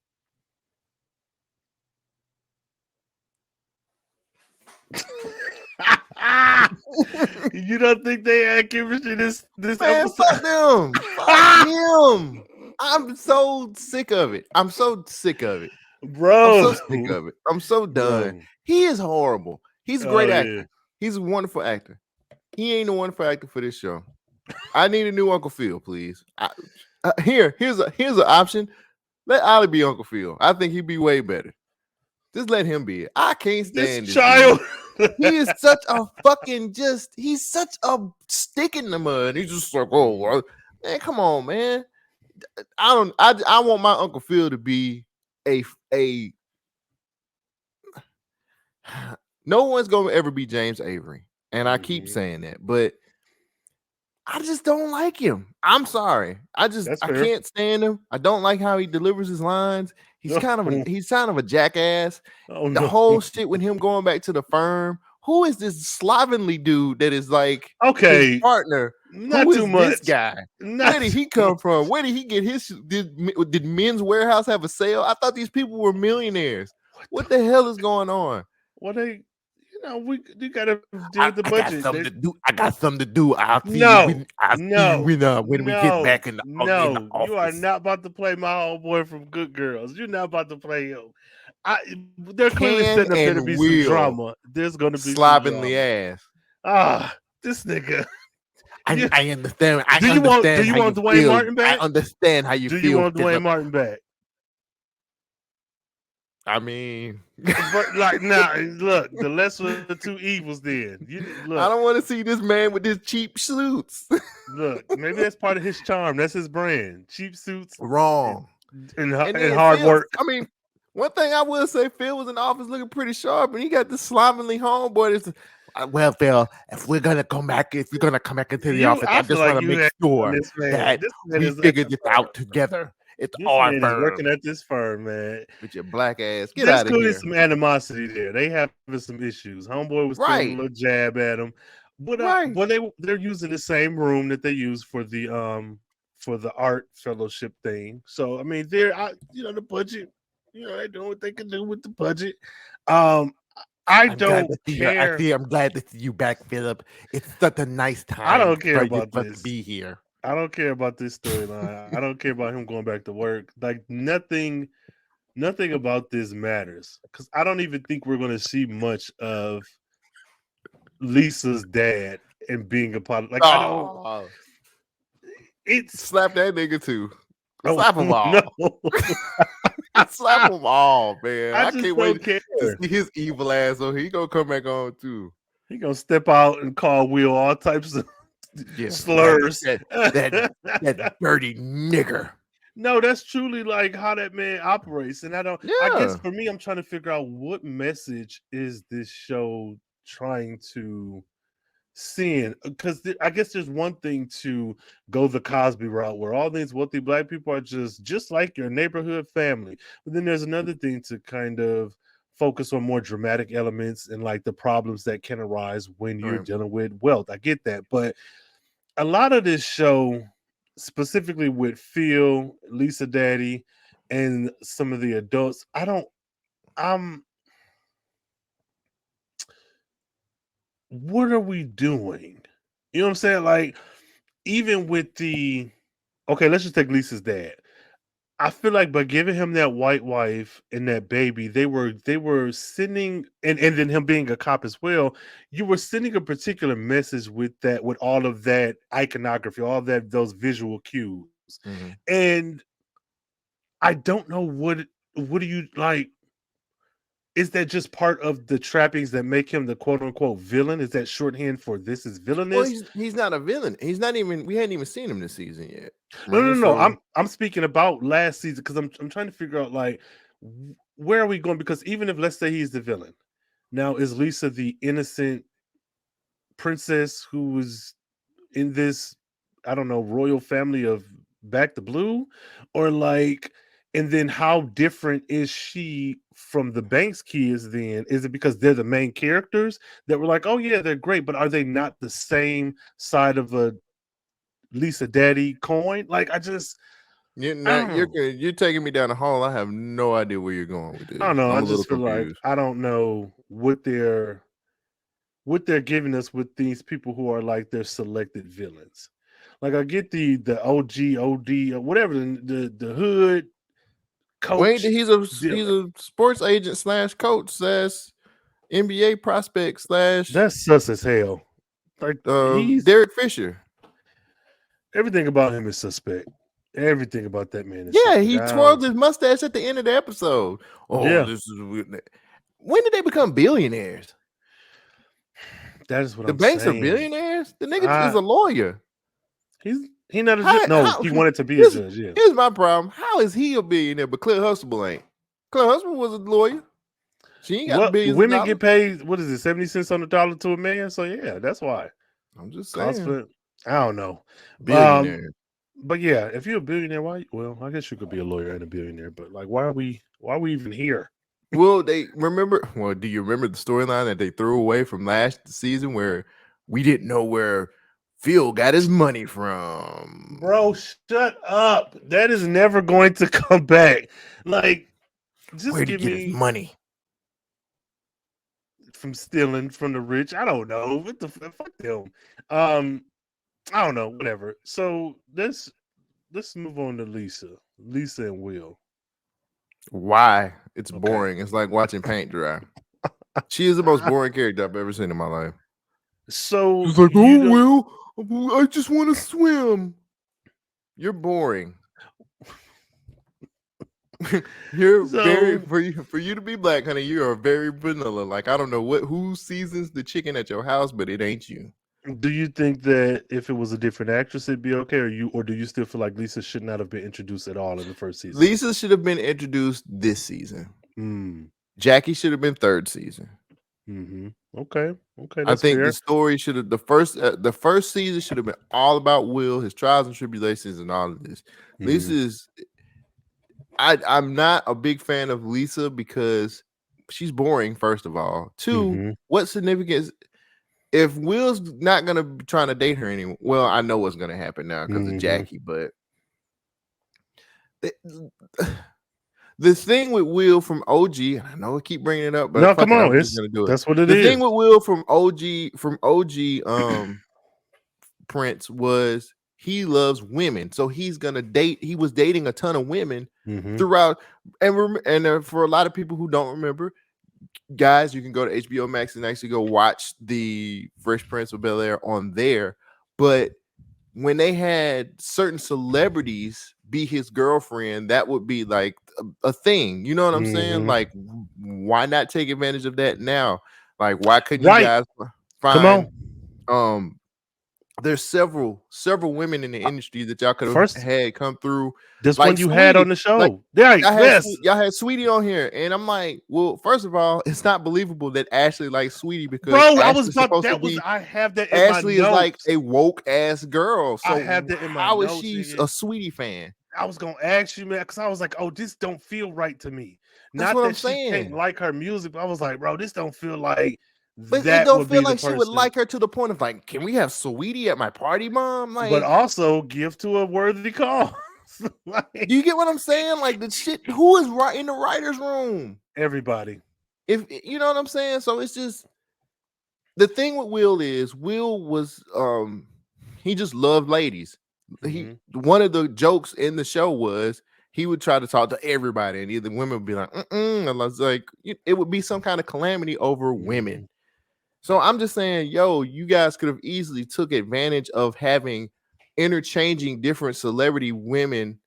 You don't think they had chemistry this Man, episode? fuck them. Fuck him. I'm so sick of it. I'm so sick of it. I'm Bro, so sick of it. I'm so done. bro. He is horrible. He's a Oh great yeah. actor. He's a wonderful actor. He ain't a wonderful actor for this show. I need a new Uncle Phil, please. Here's an option. Let Ollie be Uncle Phil. I think he'd be way better. Just let him be it. I can't This stand this dude. child. He is such a fucking he's such a stick in the mud. He's just like, oh man, come on, man. I want my Uncle Phil to be a no one's gonna ever be James Avery. And I keep saying that, but I just don't like him. I'm sorry. That's I fair. can't stand him. I don't like how he delivers his lines. He's kind of a jackass. Oh The no. whole shit with him going back to the firm. Who is this slovenly dude that is like his Okay. partner? Not Who too is this much. guy? Not Where did he come from? Where did he get his? Did Men's Warehouse have a sale? I thought these people were millionaires. What the hell is going on? What they, we gotta deal with the I got budget. something to do. I got something to do. I'll see you No, when no, when we get no, back in the no. You are office. not about to play my homeboy from Good Girls. You're not about to play him. They're clearly Can setting up there to and be some will drama. There's gonna be some slovenly drama. ass. This nigga. I understand. Do you want how you Dwayne feel. Martin I back? understand how you Do you feel, want Dwayne Philip. Martin back? I mean, But like now, look, the lesser of the two evils. Then I don't want to see this man with his cheap suits. look. Maybe that's part of his charm. That's his brand: cheap suits Wrong. and Then hard Phil, work. I mean, one thing I will say, Phil was in the office looking pretty sharp, and he got this slovenly homeboy. That's, well, Phil, if you're gonna come back into the office, I I feel just want like to you make had on sure this man. that This man we is at figured the this firm. out together. It's This our man is firm. working at this firm, man. With your black ass, get There's out of clearly here. some animosity there. They having some issues. Homeboy was throwing a Right, little jab at him, right. but they're using the same room that they use for the art fellowship thing. So I mean, the budget. They're doing what they can do with the budget. Um, I I'm glad don't to see you. care. I'm glad to see you back, Philip. It's such a nice I time don't care for you about to this. be here. I don't care about this storyline. I don't care about him going back to work. Like nothing about this matters because I don't even think we're going to see much of Lisa's dad and being a part of. Like I don't. Oh, It's slap that nigga too. oh Slap them no. all. Slap them all, man. I I just can't don't wait care. to see his evil ass. So he gonna come back on too. He gonna step out and call Will all types of Yeah, slurs. that dirty nigger. No, that's truly like how that man operates. And I guess Yeah. for me, I'm trying to figure out what message is this show trying to send. Because I guess there's one thing to go the Cosby route where all these wealthy black people are just like your neighborhood family. But then there's another thing to kind of focus on more dramatic elements and like the problems that can arise when you're Right. dealing with wealth. I get that. But a lot of this show, specifically with Phil, Lisa Daddy, and some of the adults, I'm what are we doing? You know what I'm saying? Like, even with okay, let's just take Lisa's dad. I feel like by giving him that white wife and that baby, they were sending and then him being a cop as well, you were sending a particular message with all of that iconography, all that those visual cues. Mm-hmm. And I don't know what do you like? Is that just part of the trappings that make him the quote unquote villain? Is that shorthand for this is Well, villainous? he's not a villain. He's not even. We hadn't even seen him this season yet. No, no, Right. no. So I'm speaking about last season because I'm trying to figure out like where are we going? Because even if let's say he's the villain, now is Lisa the innocent princess who was in this, I don't know, royal family of Back to Blue, or like, and then how different is she from the Banks kids? Then is it because they're the main characters that were like, oh yeah, they're great, but are they not the same side of a Lisa Daddy coin? Like, I don't know. You're taking me down a hole. I have no idea where you're going with I this. don't know. I I'm a little just feel like confused. I don't know what they're giving us with these people who are like their selected villains. Like, I get the OG, OD, or whatever, the hood Wait, coach he's villain. a sports agent slash coach slash NBA prospect slash That's sus as hell. Like, he's Derek Fisher. everything about him is suspect. Everything about that man is Yeah, suspect. he twirled his mustache at the end of the episode. Oh, Yeah, this is when did they become billionaires? that is what The I'm Banks are saying. billionaires. The nigga is I a lawyer. he not a judge. No, How he wanted to be a here's, judge. Yeah. here's my problem. How is he a billionaire, but Claire Huxtable ain't? Claire Huxtable was a lawyer. She ain't got Well, billions of women dollars. get paid. What is it? 70 cents on the dollar to a man. So yeah, that's why. I'm just Cost saying. for I don't know. Um, Billionaire. but yeah, if you're a billionaire, why? Well, I guess you could be a lawyer and a billionaire. But like, why are we even here? Well, they remember. Well, do you remember the storyline that they threw away from last season where we didn't know where Phil got his money from? Bro, shut up. That is never going to come back. Like, just Where'd he give get his me money? from stealing from the rich. I don't know. What the fuck them? Um, I don't know. Whatever. So let's move on to Lisa. Lisa and Will. Why? It's Okay. boring. It's like watching paint dry. She is the most boring character I've ever seen in my life. So She's like, you don't. Will, I just want to swim. You're boring. You're very So for you to be black, honey. You are very vanilla. Like I don't know who seasons the chicken at your house, but it ain't you. do you think that if it was a different actress, it'd be okay, or do you still feel like Lisa should not have been introduced at all in the first season? Lisa should have been introduced this season. Mm. Jackie should have been third season. Mm-hmm. Okay. Okay, I that's think fair. the story should have the first season should have been all about Will, his trials and tribulations, and all of this. Mhm. Lisa is. I'm not a big fan of Lisa because she's boring. First of all, two, Mhm. what significance? If Will's not gonna be trying to date her anymore, well, I know what's gonna happen now because of Mhm. Jackie, but the thing with Will from OG, and I know I keep bringing it up, but No, fuck come it, on. I'm just It's gonna do it. that's what it The thing is. with Will from OG Prince was he loves women, so he's gonna date. He was dating a ton of women Mhm. throughout, and for a lot of people who don't remember, guys, you can go to HBO Max and actually go watch the Fresh Prince of Bel-Air on there. But when they had certain celebrities be his girlfriend, that would be like a thing. You know what I'm saying? Mhm. Like, why not take advantage of that now? Like, why couldn't you Right. guys Come find on. there's several women in the industry that y'all could have First, had come through, this one like you had on Sweetie. the Like show. Right. Yes. y'all had Sweetie on here, and I'm like, well, first of all, it's not believable that Ashley likes Sweetie because Bro, I was Ashley's about supposed to that was be I have that in my Ashley is like notes. a woke ass girl. I So have that in my how is notes, she nigga. a Sweetie fan? I was gonna ask you, man, because I was like, oh, this don't feel right to me. That's Not what I'm that she can't saying. like her music, but I was like, bro, this don't feel like But it that don't would feel be the like she would person. like her to the point of like, can we have Sweetie at my party, mom? But Like, also give to a worthy cause. Like, do you get what I'm saying? Like the shit, who is right in the writer's room? everybody. If you know what I'm saying, so it's just the thing with Will is Will was he just loved ladies. He Mhm. one of the jokes in the show was he would try to talk to everybody, and either women would be like, and I was like, it would be some kind of calamity over women. Mhm. So I'm just saying, yo, you guys could have easily took advantage of having interchanging different celebrity women,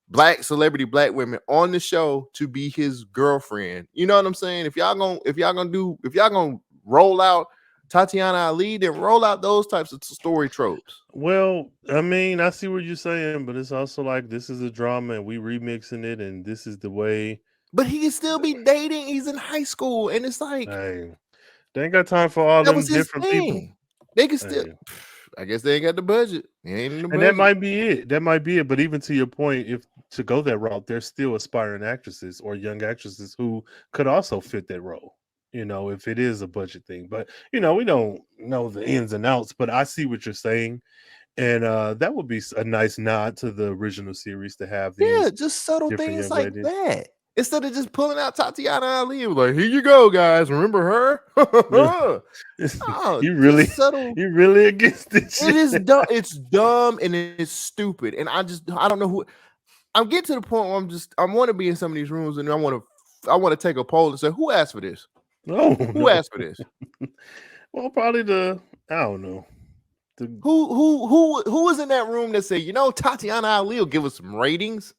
black celebrity black women on the show to be his girlfriend. You know what I'm saying? If y'all gonna roll out Tatiana Ali, then roll out those types of story tropes. Well, I mean, I see what you're saying, but it's also like this is a drama and we remixing it, and this is the way. But he can still be dating. He's in high school, and it's like Hey, they ain't got time for all that was them his different people. thing. They can still. Hey, I guess they ain't got the budget. It ain't in the And that budget. might be it. That might be it. But even to your point, if to go that route, there's still aspiring actresses or young actresses who could also fit that role. If it is a budget thing. But we don't know the ins and outs. But I see what you're saying, and that would be a nice nod to the original series to have Yeah, these just subtle different things young like ladies. that. Instead of just pulling out Tatiana Ali, like, here you go, guys. Remember her? Oh, you really, just subtle. you really against this It shit? is dumb. It's dumb and it's stupid. And I don't know who. I'm getting to the point where I want to be in some of these rooms and I want to take a poll and say, who asked for this? Oh Who no. asked for this? Well, probably I don't know. Who was in that room that said, Tatiana Ali will give us some ratings?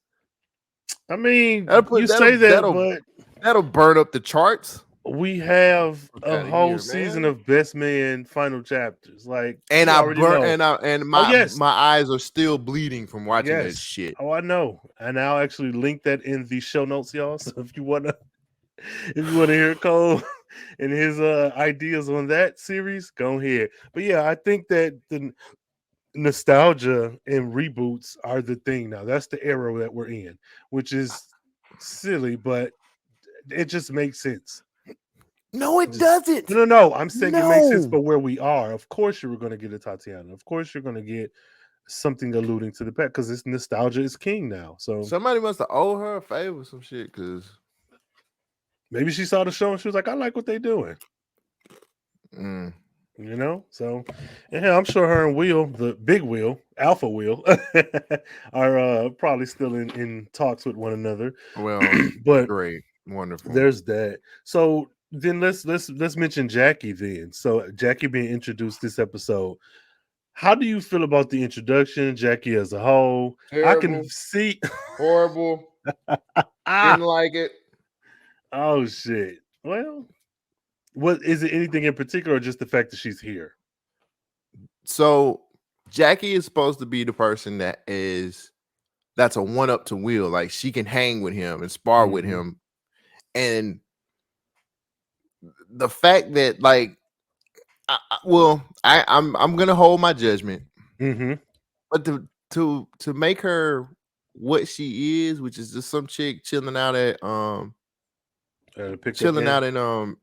I mean, That'll you say that, that'll but that'll burn up the charts. we have Fuck a out of whole here, season man. of Best Man final chapters. Like And we I already burnt know. and Oh my yes, my eyes are still bleeding from watching that yes. shit. Oh, I know. And I'll actually link that in the show notes, y'all. So if you wanna hear Cole and his ideas on that series, go ahead. But yeah, I think that the nostalgia and reboots are the thing now. That's the era that we're in, which is silly, but it just makes sense. No, it Just doesn't. no. I'm saying it makes sense No. for where we are. Of course, you were going to get a Tatiana. Of course, you're going to get something alluding to the past because this nostalgia is king now. So Somebody must have owed her a favor or some shit, because maybe she saw the show and she was like, "I like what they're doing." mm, So yeah, I'm sure her and Will, the big Will, Alpha Will, are probably still in talks with one another. well, But great, wonderful. there's that. So then let's mention Jackie then. So Jackie being introduced this episode. How do you feel about the introduction, Jackie as a whole? I can Terrible, see. horrible, Ah, didn't like it. oh shit. Well, what is it? Anything in particular, or just the fact that she's here? So Jackie is supposed to be the person that's a one up to Will. Like, she can hang with him and spar with Mm-hmm. him. And the fact that, like, I'm gonna hold my judgment, Mm-hmm. but to make her what she is, which is just some chick chilling out The pickup game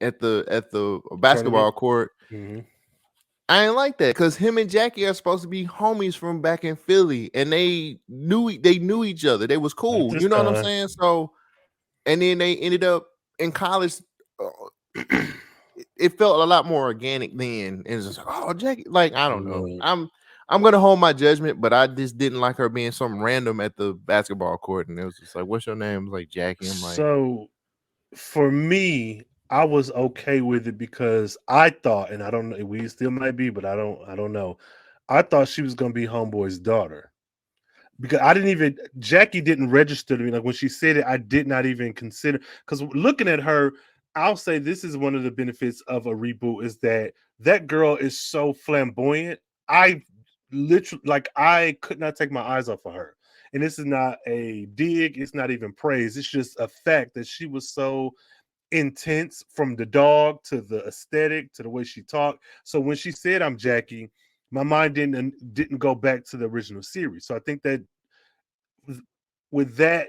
at the tournament. basketball court. Mm-hmm. I ain't like that, because him and Jackie are supposed to be homies from back in Philly, and they knew each other. They was Not cool. this You know what I'm time. saying? So, and then they ended up in college. It felt a lot more organic then. And it's just like, oh, Jackie. Like, I don't know. Right. I'm gonna hold my judgment, but I just didn't like her being some random at the basketball court. And it was just like, what's your name? Like, Jackie. I'm like, So for me, I was okay with it because I thought, and I don't know, we still might be, but I don't know. I thought she was gonna be Homeboy's daughter. Because Jackie didn't register to me. Like when she said it, I did not even consider, because looking at her, I'll say this is one of the benefits of a reboot is that girl is so flamboyant. I literally, like, I could not take my eyes off of her. And this is not a dig, it's not even praise. It's just a fact that she was so intense, from the dog to the aesthetic to the way she talked. So when she said I'm Jackie, my mind didn't go back to the original series. So I think that with that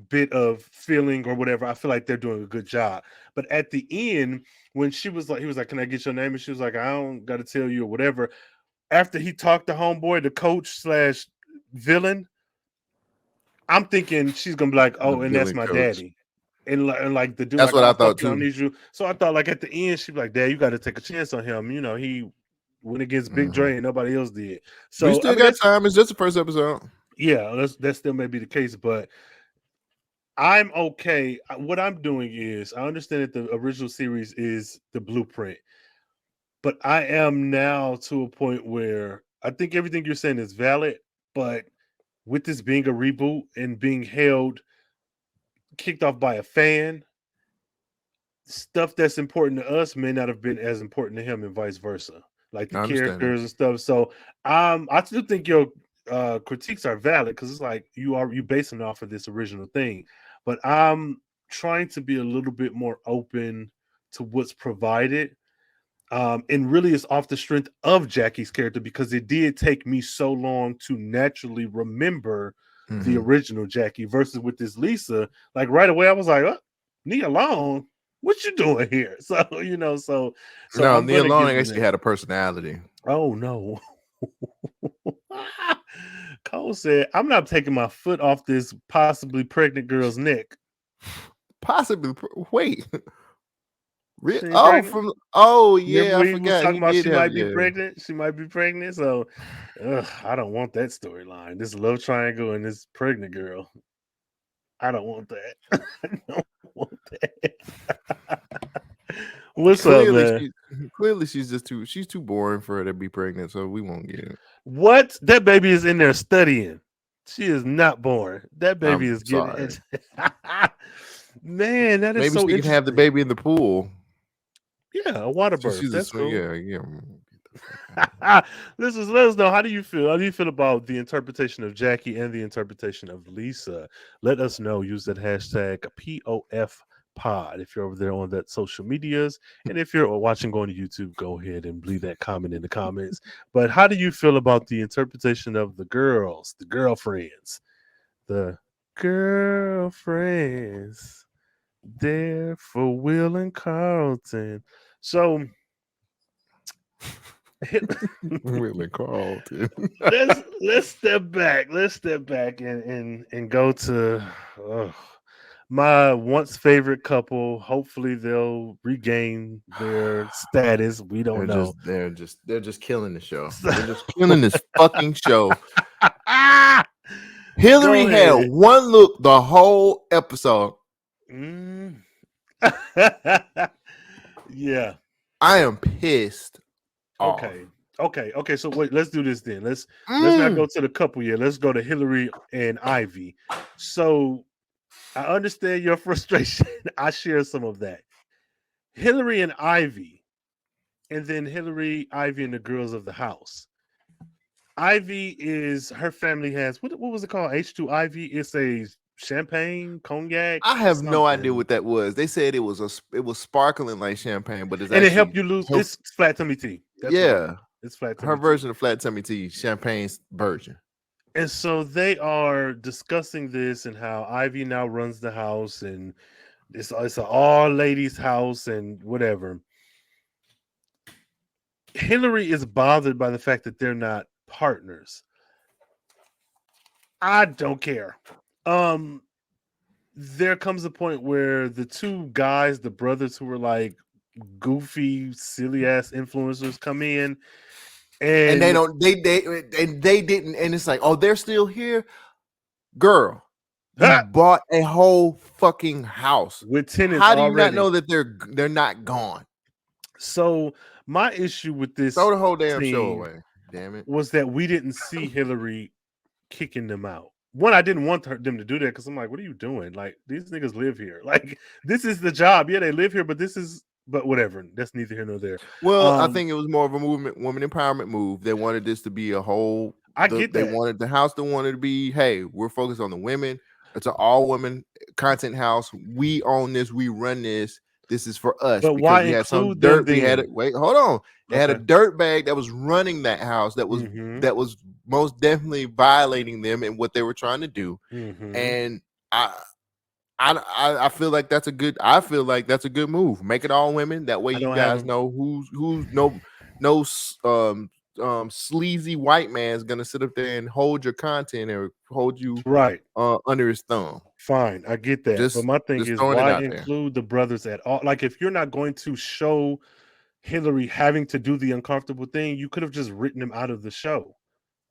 bit of feeling or whatever, I feel like they're doing a good job. But at the end, when she was like, he was like, "Can I get your name?" And she was like, "I don't got to tell you," or whatever. After he talked to Homeboy, the coach slash villain, I'm thinking she's gonna be like, the "Oh, and that's villain my coach. daddy." And like the dude, That's like, what I "I'll fuck thought you, I don't too. need you." So I thought, like, at the end, she'd be like, "Dad, you got to take a chance on him. He went against Big Mhm. Dre and nobody else did." We So I still mean, got that's, time. It's just the first episode. yeah, that still may be the case, but I'm okay. What I'm doing is, I understand that the original series is the blueprint, but I am now to a point where I think everything you're saying is valid, but with this being a reboot and being kicked off by a fan, stuff that's important to us may not have been as important to him, and vice versa. Like the I understand that. characters and stuff. So I still think your critiques are valid, because it's like you basing it off of this original thing. But I'm trying to be a little bit more open to what's provided. And really it's off the strength of Jackie's character, because it did take me so long to naturally remember the original Jackie versus with this Lisa. Like right away, I was like, oh, Nia Long, what you doing here? So, so No, I'm Nia going to Long give them actually that. had a personality. Oh, no. Cole said, I'm not taking my foot off this possibly pregnant girl's neck. Possibly. Wait. She ain't pregnant? Remember Yeah, I we was forgot talking he about did she have might be yeah. pregnant? She might be pregnant. So I don't want that storyline. This love triangle and this pregnant girl. I don't want that. I don't want that. What's up, man? Clearly she's too boring for her to be pregnant, so we won't get it. What? That baby is in there studying. She is not born. That baby I'm is getting sorry. Man, that is Maybe so she can have the interesting. baby in the pool. Yeah, a water So birth. she's a That's swing. cool. Yeah, yeah. Get the fuck out of here. Let us know. How do you feel? How do you feel about the interpretation of Jackie and the interpretation of Lisa? Let us know. Use that hashtag POF pod if you're over there on that social medias. And if you're watching on YouTube, go ahead and leave that comment in the comments. But how do you feel about the interpretation of the girls, the girlfriends, the girlfriends there for Will and Carlton? So Willie Carlton. let's step back. Let's step back and go to my once favorite couple. Hopefully they'll regain their status. We don't know. They're just killing the show. They're just killing this fucking show. Hillary Go had ahead. one look the whole episode. Mm. Yeah. I am pissed off. Okay. So wait, let's do this then. Let's not go to the couple yet. Let's go to Hillary and Ivy. So I understand your frustration. I share some of that. Hillary and Ivy, and then Hillary, Ivy, and the girls of the house. Ivy is her family has what was it called? H2 Ivy. It's a champagne, cognac, I have no idea something. what that was. They said it was sparkling like champagne, but it's And it helped actually you lose. It's flat tummy tea. That's what it is. yeah. It's flat Her tummy tea. version of flat tummy tea, champagne's version. And so they are discussing this and how Ivy now runs the house, and it's an all ladies house and whatever. Hillary is bothered by the fact that they're not partners. I don't care. There comes a point where the two guys, the brothers who were like goofy, silly ass influencers, come in, And they and don't they didn't, and it's like, oh, they're still here. Girl, you bought a whole fucking house with tenants How do you not already. know that they're not gone? So my issue with this Throw the whole damn show scene away. Damn it. was that we didn't see Hillary kicking them out. One, I didn't want them to do that because I'm like, what are you doing? Like, these niggas live here. Like, this is the job. Yeah, they live here, but but whatever. That's neither here nor there. Well, I think it was more of a woman empowerment move. They wanted this to be a whole. I get They that. wanted the house. They wanted to be, hey, we're focused on the women. It's an all women content house. We own this. We run this. This is for us. But Because why we had some include them dirt. We had then? it. Wait, hold on. They had a Okay. dirt bag that was running that house. That was most definitely violating them and what they were trying to do. And I feel like that's a good. I feel like that's a good move. Make it all women. That way, you guys know who's no sleazy white man's gonna sit up there and hold your content or hold you right under his thumb. Fine, I get that. But my thing is, throwing it why out there. include the brothers at all? Like, if you're not going to show Hillary having to do the uncomfortable thing, you could have just written them out of the show.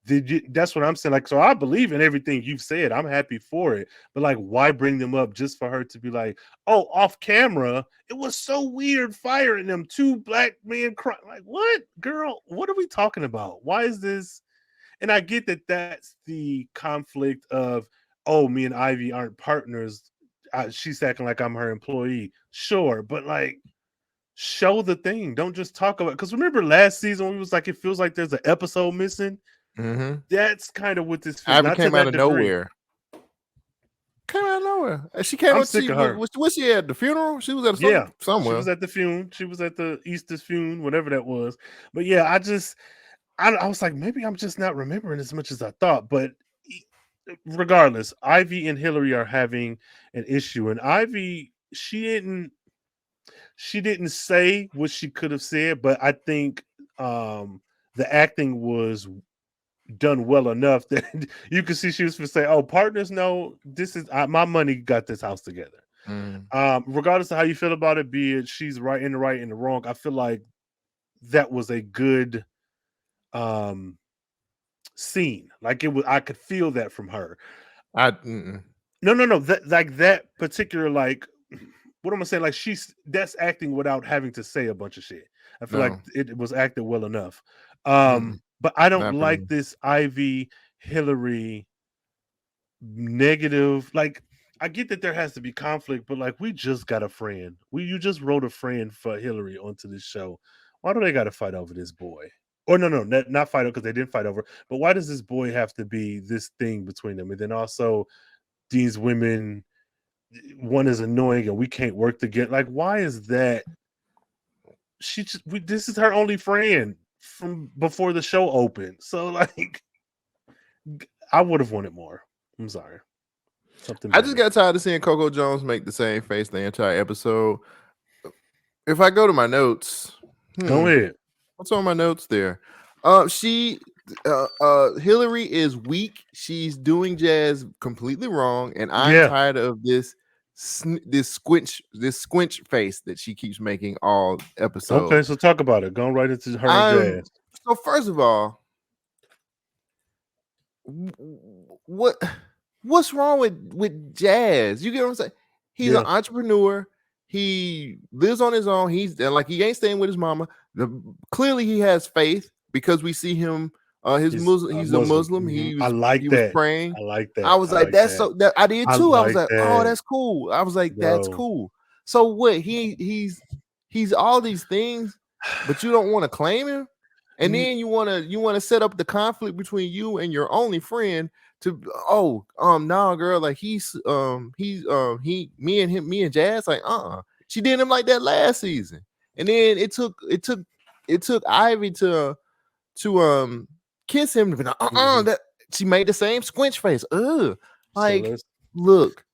That's what I'm saying. Like, so I believe in everything you've said. I'm happy for it. But like, why bring them up just for her to be like, oh, off camera, it was so weird firing them two black men crying. Like, what, girl? What are we talking about? Why is this? And I get that that's the conflict of, oh, me and Ivy aren't partners. She's acting like I'm her employee. Sure, but like, show the thing. Don't just talk about. Because remember last season when it was like, it feels like there's an episode missing. That's kind of what this feels. Ivy Not to came out that of degree. nowhere. came out of nowhere. She came I'm up. sick of her. Was she at the funeral? She was at Yeah, she somewhere. was at the funeral. She was at the Easter's funeral, whatever that was. But yeah, I was like, maybe I'm just not remembering as much as I thought. But regardless, Ivy and Hillary are having an issue, and Ivy, she didn't say what she could have said, but I think the acting was done well enough that you could see she was going to say, "Oh, partners, no, this is my money got this house together." Mm. Regardless of how you feel about it, be it she's right in the wrong, I feel like that was a good um scene. Like it was, I could feel that from her. No. That particular, like, what am I saying? Like, that's acting without having to say a bunch of shit. I feel like No. it was acted well enough. Mm-mm. But I don't Not for like me. this Ivy Hillary negative. Like, I get that there has to be conflict, but like, we just got a friend. You just wrote a friend for Hillary onto this show. Why do they got to fight over this boy? Or no, not fight over, because they didn't fight over. But why does this boy have to be this thing between them? And then also these women, one is annoying and we can't work together. Like, why is that? This is her only friend from before the show opened. So like, I would have wanted more. I'm sorry. Something I better. just got tired of seeing Coco Jones make the same face the entire episode. If I go to my notes, Go ahead. what's on my notes there? Hillary is weak. She's doing Jazz completely wrong, and I'm Yeah. tired of this squinch face that she keeps making all episode. Okay, so talk about it. Going right into her and Jazz. So first of all, what's wrong with Jazz? You get what I'm saying? He's an entrepreneur. He lives on his own. He ain't staying with his mama. Clearly, he has faith because we see him. He's a Muslim. Mm-hmm. He was praying. I like that. I was like, that's so. That I did too. I was like, oh, that's cool. I was like, that's cool. So what? He's all these things, but you don't want to claim him, and then you want to set up the conflict between you and your only friend to nah, girl, like me and Jazz, like she did him like that last season, and then it took Ivy to kiss him to be like, that she made the same squinch face. Like, look,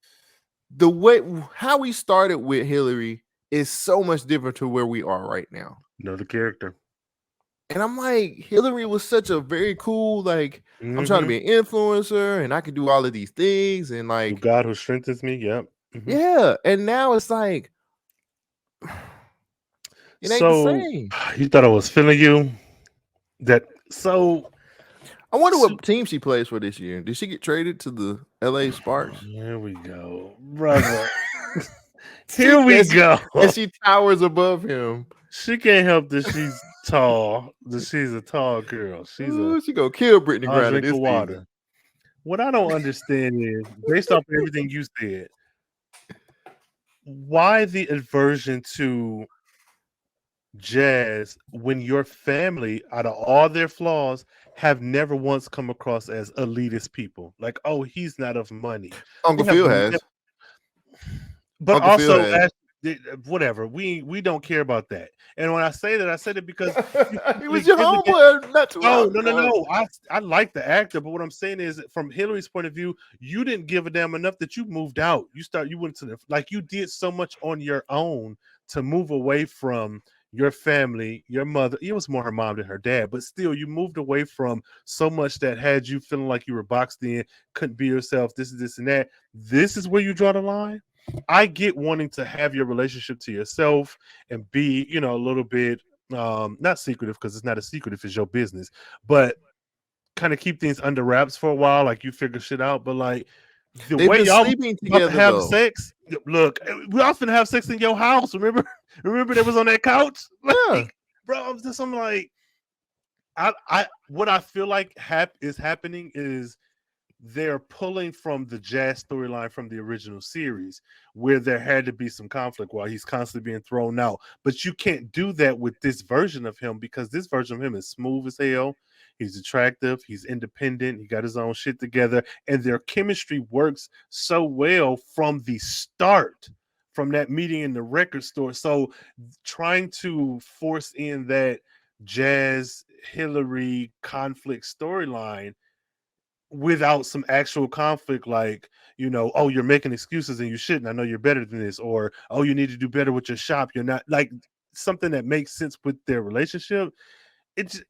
the way how we started with Hillary is so much different to where we are right now. Know the character. And I'm like, Hillary was such a very cool, like, I'm trying to be an influencer and I can do all of these things. And like, God who strengthens me. Yep. Mm-hmm. Yeah. And now it's like, it ain't the same. You thought I was feeling you? I wonder what team she plays for this year. Did she get traded to the LA Sparks? Here we go, brother. Here we go. And she towers above him. She can't help that she's tall. That she's a tall girl. She gonna kill Brittany Griner this water. season. What I don't understand is, based off everything you said, why the aversion to Jazz when your family, out of all their flaws, have never once come across as elitist people? Like, oh, he's not of money. Uncle Phil has. But Uncle also, whatever, we don't care about that. And when I say that, I said it because he was your homeboy not too long ago. No. I like the actor, but what I'm saying is, from Hillary's point of view, you didn't give a damn enough that you moved out. You went to you did so much on your own to move away from your family, your mother. It was more her mom than her dad, but still, you moved away from so much that had you feeling like you were boxed in, couldn't be yourself, this and that. This is where you draw the line. I get wanting to have your relationship to yourself and be, a little bit not secretive, because it's not a secret if it's your business, but kind of keep things under wraps for a while, like you figure shit out. But like the way y'all sleeping together, have sex, look, we often have sex in your house. Remember that was on that couch? Like, bro, I'm like, what I feel like is happening is they're pulling from the Jazz storyline from the original series, where there had to be some conflict while he's constantly being thrown out. But you can't do that with this version of him, because this version of him is smooth as hell. He's attractive. He's independent. He got his own shit together, and their chemistry works so well from the start, from that meeting in the record store. So trying to force in that Jazz Hillary conflict storyline without some actual conflict, like, oh, you're making excuses and you shouldn't. I know you're better than this, or oh, you need to do better with your shop. You're not, like, something that makes sense with their relationship. It's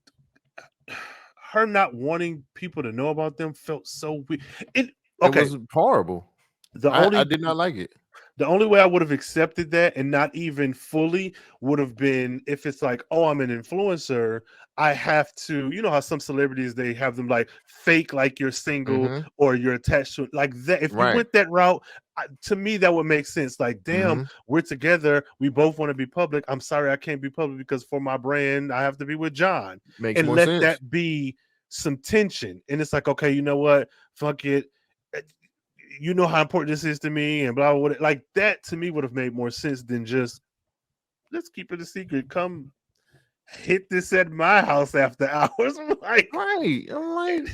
her not wanting people to know about them felt so weird. It It okay. was horrible. The I only did not like it. The only way I would have accepted that, and not even fully, would have been if it's like, oh, I'm an influencer. I have to, you know how some celebrities, they have them like fake like you're single Mm-hmm. or you're attached to it, like that. If you Right. went that route, to me, that would make sense. Like, damn, Mm-hmm. we're together. We both want to be public. I'm sorry I can't be public because for my brand, I have to be with John. Makes And more let sense. that be some tension. And it's like, okay, you know what? Fuck it. You know how important this is to me, and blah, blah, blah. Like that to me would have made more sense than just, let's keep it a secret. Come hit this at my house after hours. I'm like, Right. I'm like,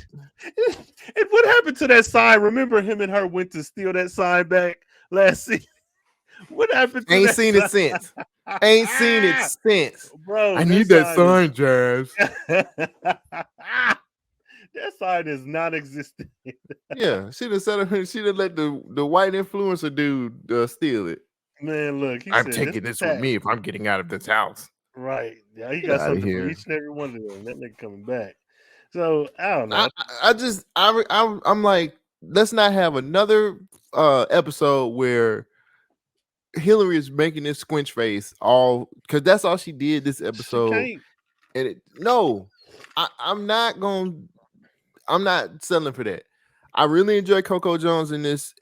and what happened to that sign? Remember him and her went to steal that sign back last season. What happened to ain't that seen sign? it since. Ain't seen it since. Bro, I that need that sign sign, Jazz. that sign is non-existent. Yeah, she'd have set her. She'd have let the white influencer dude steal it. Man, look, he I'm said this taking is this with tax. me if I'm getting out of this house. Right. Yeah, he Get got out of something for here. each and every one of them. That nigga coming back. So I don't know. I'm like, let's not have another episode where Hillary is making this squinch face all because that's all she did this She episode. can't. And I'm not selling for that. I really enjoy Coco Jones in this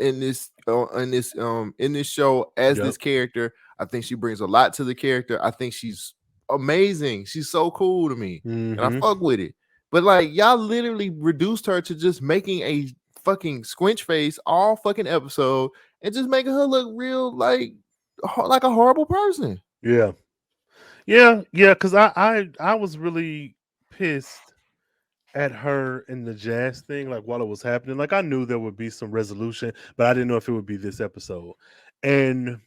show as Yep. this character. I think she brings a lot to the character. I think she's amazing. She's so cool to me, and I fuck with it. But like, y'all literally reduced her to just making a fucking squinch face all fucking episode and just making her look real like a horrible person. Yeah. Yeah. Yeah. Because I was really pissed at her in the Jazz thing, like while it was happening. Like I knew there would be some resolution, but I didn't know if it would be this episode. And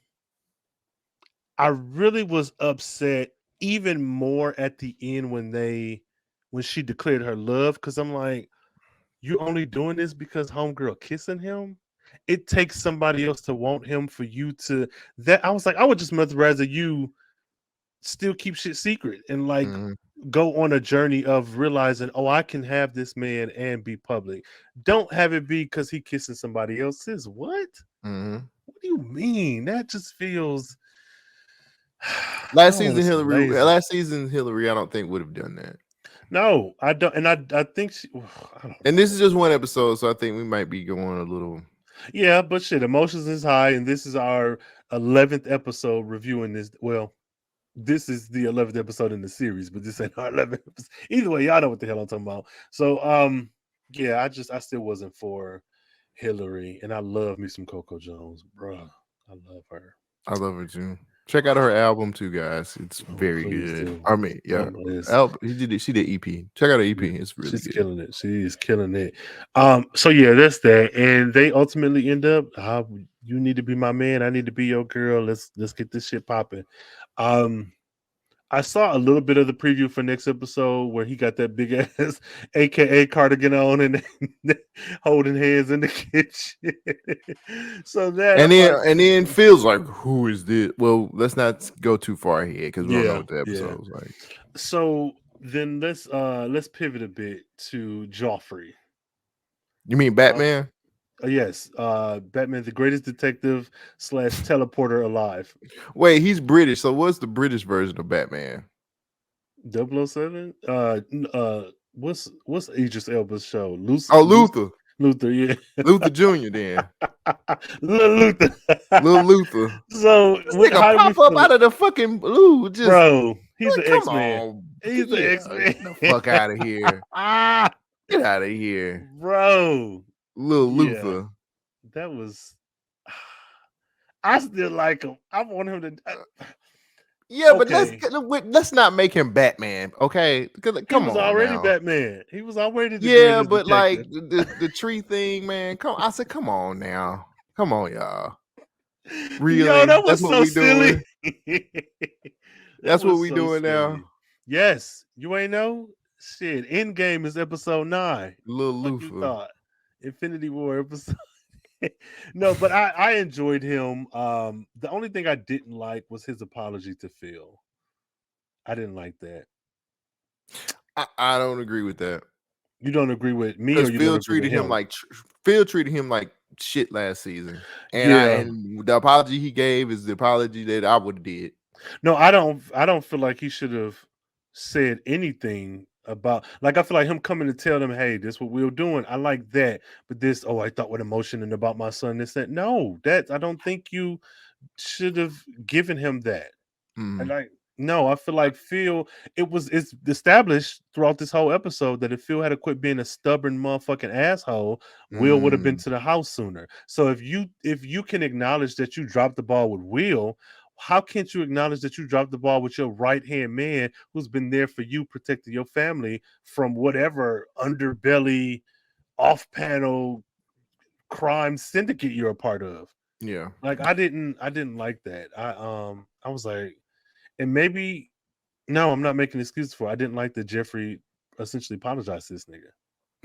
I really was upset even more at the end when she declared her love, because I'm like, you only doing this because homegirl kissing him? It takes somebody else to want him for you to that. I was like, I would just much rather you still keep shit secret and like go on a journey of realizing, oh, I can have this man and be public. Don't have it be because he kissing somebody else's. What? What do you mean? That just feels Last season, Hillary, I don't think would have done that. No, I don't, and I think she. I don't And know. this is just one episode, so I think we might be going a little. Yeah, but shit, emotions is high, and this is our 11th episode reviewing this. Well, this is the 11th episode in the series, but this ain't our 11th episode. Either way, y'all know what the hell I'm talking about. So, yeah, I still wasn't for Hillary, and I love me some Coco Jones, bruh. I love her. I love her too. Check out her album too, guys. It's very good. Do. I mean, yeah, she did EP. Check out her EP. It's really She's good. killing it. She is killing it. So yeah, that's that. And they ultimately end up, you need to be my man. I need to be your girl. Let's get this shit popping. I saw a little bit of the preview for next episode where he got that big ass AKA cardigan on and holding hands in the kitchen. So that And then feels like, who is this? Well, let's not go too far ahead because we don't know what the episode was like. So then let's pivot a bit to Joffrey. You mean Batman? Yes, Batman, the greatest detective / teleporter alive. Wait, he's British. So what's the British version of Batman? 007? What's Idris Elba's show? Luther. Luther, yeah. Luther Jr. then. Little Luther. Little Luther. So this nigga pop up out of the fucking blue. Just, bro, he's like, an X-Man. He's an X-Man. Get the fuck out of here. Get out of here. Bro. Little Luther. That was I still like him. I want him to Yeah, but Okay, let's not make him Batman, okay? he Come was on already now. Batman. He was already the Yeah, greatest but like detective. the tree thing, man. I said, come on now. Come on, y'all. Yo, Really? that That's was what so we silly. doing? That That's what was we so doing now? silly. Yes, you ain't know? Shit, Endgame is episode 9. Little Fuck you Luther. thought. Infinity War episode. No, but I enjoyed him. The only thing I didn't like was his apology to Phil. I didn't like that. I don't agree with that. You don't agree with me, or Because you don't agree with him? Phil treated him like shit last season. Yeah. And the apology he gave is the apology that I would have did. No, I don't. I don't feel like he should have said anything about. Like I feel like him coming to tell them, "Hey, this what we were doing." I like that, but this, oh, I thought with emotion and about my son. This that. No, that I don't think you should have given him that. And Mhm. like, no, I feel like Phil, it's established throughout this whole episode that if Phil had to quit being a stubborn motherfucking asshole, Will would have been Mm. to the house sooner. So if you can acknowledge that you dropped the ball with Will, how can't you acknowledge that you dropped the ball with your right hand man who's been there for you, protecting your family from whatever underbelly, off panel crime syndicate you're a part of? Yeah. Like I didn't like that. I was like, and maybe no, I'm not making excuses for it. I didn't like that Jeffrey essentially apologized to this nigga.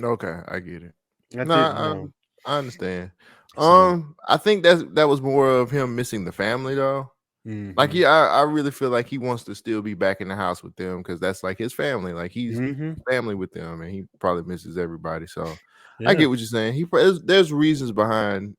Okay, I get it. I No, didn't know. I understand. So I think that was more of him missing the family though. Like, mm-hmm. yeah, I really feel like he wants to still be back in the house with them because that's like his family. Like he's Mm-hmm. family with them, and he probably misses everybody. So I Yeah. get what you're saying. There's reasons behind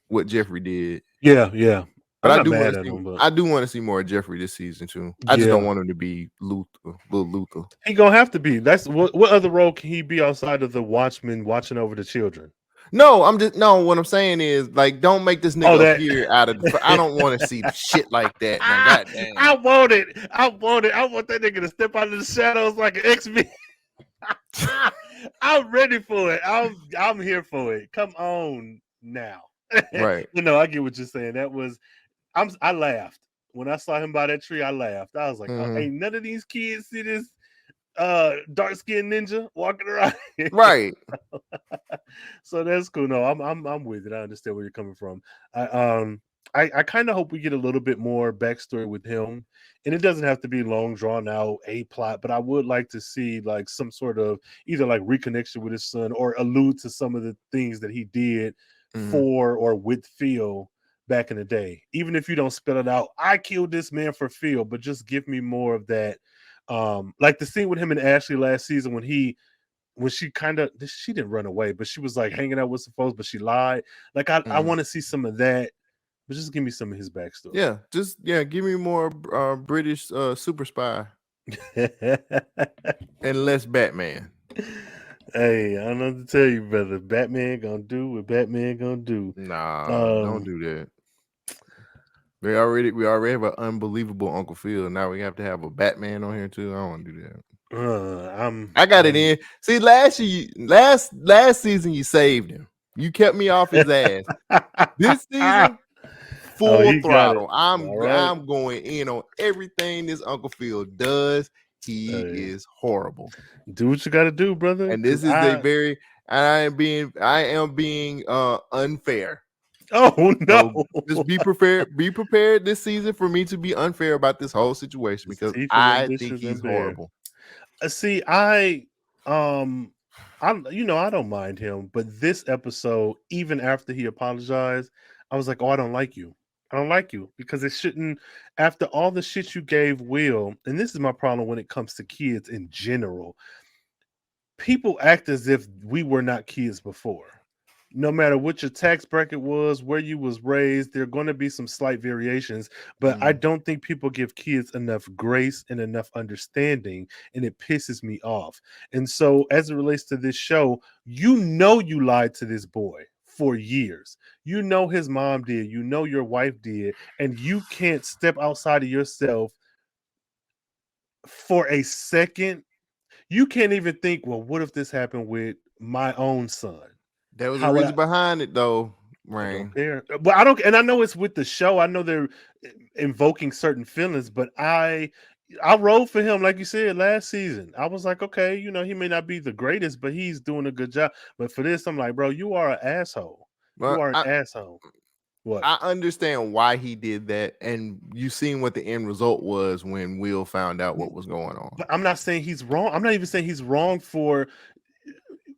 what Jeffrey did, Yeah, yeah. but I'm not mad at him, but I do want to see more of Jeffrey this season too. I just don't yeah. want him to be Luther, little Luther. He gonna have to be. That's what other role can he be outside of the watchman watching over the children? No, what I'm saying is like, don't make this Oh, nigga that appear out of the. I don't want to see shit like that, man. God damn. I want it. I want it. I want that nigga to step out of the shadows like an X-Men. I'm ready for it. I'm here for it. Come on now. Right. I get what you're saying. I laughed. When I saw him by that tree, I laughed. I was like, oh, Mm-hmm. ain't none of these kids see this dark skinned ninja walking around. Right. So that's cool. No, I'm with it. I understand where you're coming from. I kind of hope we get a little bit more backstory with him, and it doesn't have to be long drawn out a plot, but I would like to see like some sort of either like reconnection with his son or allude to some of the things that he did Mm-hmm. for or with Phil back in the day. Even if you don't spell it out, I killed this man for Phil, but just give me more of that. Like the scene with him and Ashley last season when she she didn't run away, but she was like hanging out with some folks, but she lied. Like I Mm-hmm. want to see some of that, but just give me some of his backstory. Yeah. Give me more British super spy and less Batman. Hey, I don't know what to tell you, brother. Batman gonna do what Batman gonna do. Nah, don't do that. We already have an unbelievable Uncle Phil. Now we have to have a Batman on here too. I don't want to do that. I got it in. See, last season you saved him. You kept me off his ass. This season, Oh, full he got it. throttle. All right. I'm going in on everything this Uncle Phil does. He Hey, is horrible. do what you got to do, brother. And Because this is a very I am being unfair. oh no, So just be prepared. Be prepared this season for me to be unfair about this whole situation his because teeth is I think ambitious he's and bare. horrible. See, I don't mind him, but this episode, even after he apologized, I was like, oh, I don't like you. I don't like you because it shouldn't. After all the shit you gave Will, and this is my problem when it comes to kids in general, people act as if we were not kids before. No matter what your tax bracket was, where you was raised, there are going to be some slight variations, but I don't think people give kids enough grace and enough understanding, and it pisses me off. And so as it relates to this show, you lied to this boy for years. You know his mom did, you know your wife did, and you can't step outside of yourself for a second. You can't even think, well, what if this happened with my own son? There was a How would I? reason behind it though. I don't Rhayne. care. But I don't, and I know it's with the show. I know they're invoking certain feelings, but I rolled for him, like you said last season. I was like, okay, he may not be the greatest, but he's doing a good job. But for this, I'm like, bro, you are an asshole. You Well, are an asshole. What? I understand why he did that, and you seen what the end result was when Will found out what was going on. But I'm not saying he's wrong. I'm not even saying he's wrong for,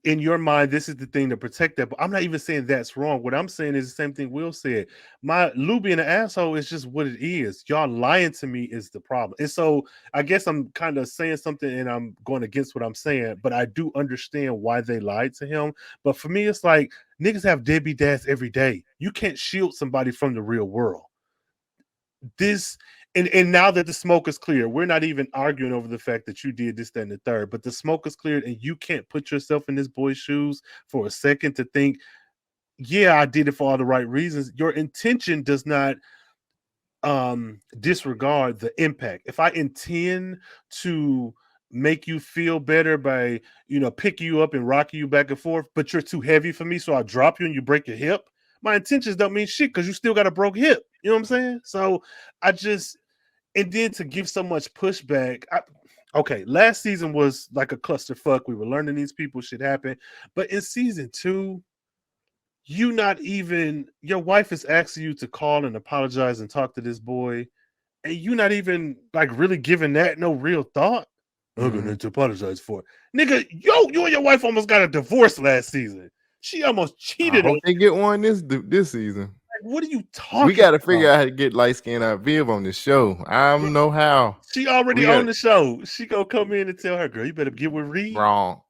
in your mind, this is the thing to protect that. But I'm not even saying that's wrong. What I'm saying is the same thing Will said. My Lou being an asshole is just what it is. Y'all lying to me is the problem. And so I guess I'm kind of saying something and I'm going against what I'm saying, but I do understand why they lied to him. But for me, it's like niggas have deadbeat dads every day. You can't shield somebody from the real world. This and now that the smoke is clear, we're not even arguing over the fact that you did this, that, and the third, but the smoke is cleared, and you can't put yourself in this boy's shoes for a second to think, yeah, I did it for all the right reasons. Your intention does not disregard the impact. If I intend to make you feel better by picking you up and rocking you back and forth, but you're too heavy for me, so I drop you and you break your hip, my intentions don't mean shit because you still got a broke hip. You know what I'm saying? So I just, and then to give so much pushback. Okay, last season was like a clusterfuck. We were learning these people shit happen, but in season 2, your wife is asking you to call and apologize and talk to this boy, and you not even like really giving that no real thought. I'm gonna to apologize for it. Nigga, you and your wife almost got a divorce last season. She almost I cheated on hope you. they get one this season. Like, what are you We talking got to figure about? out how to get light skin Viv on this show. I don't know how. She already We got on the show. She gonna come in and tell her, girl, you better get with Reed. wrong.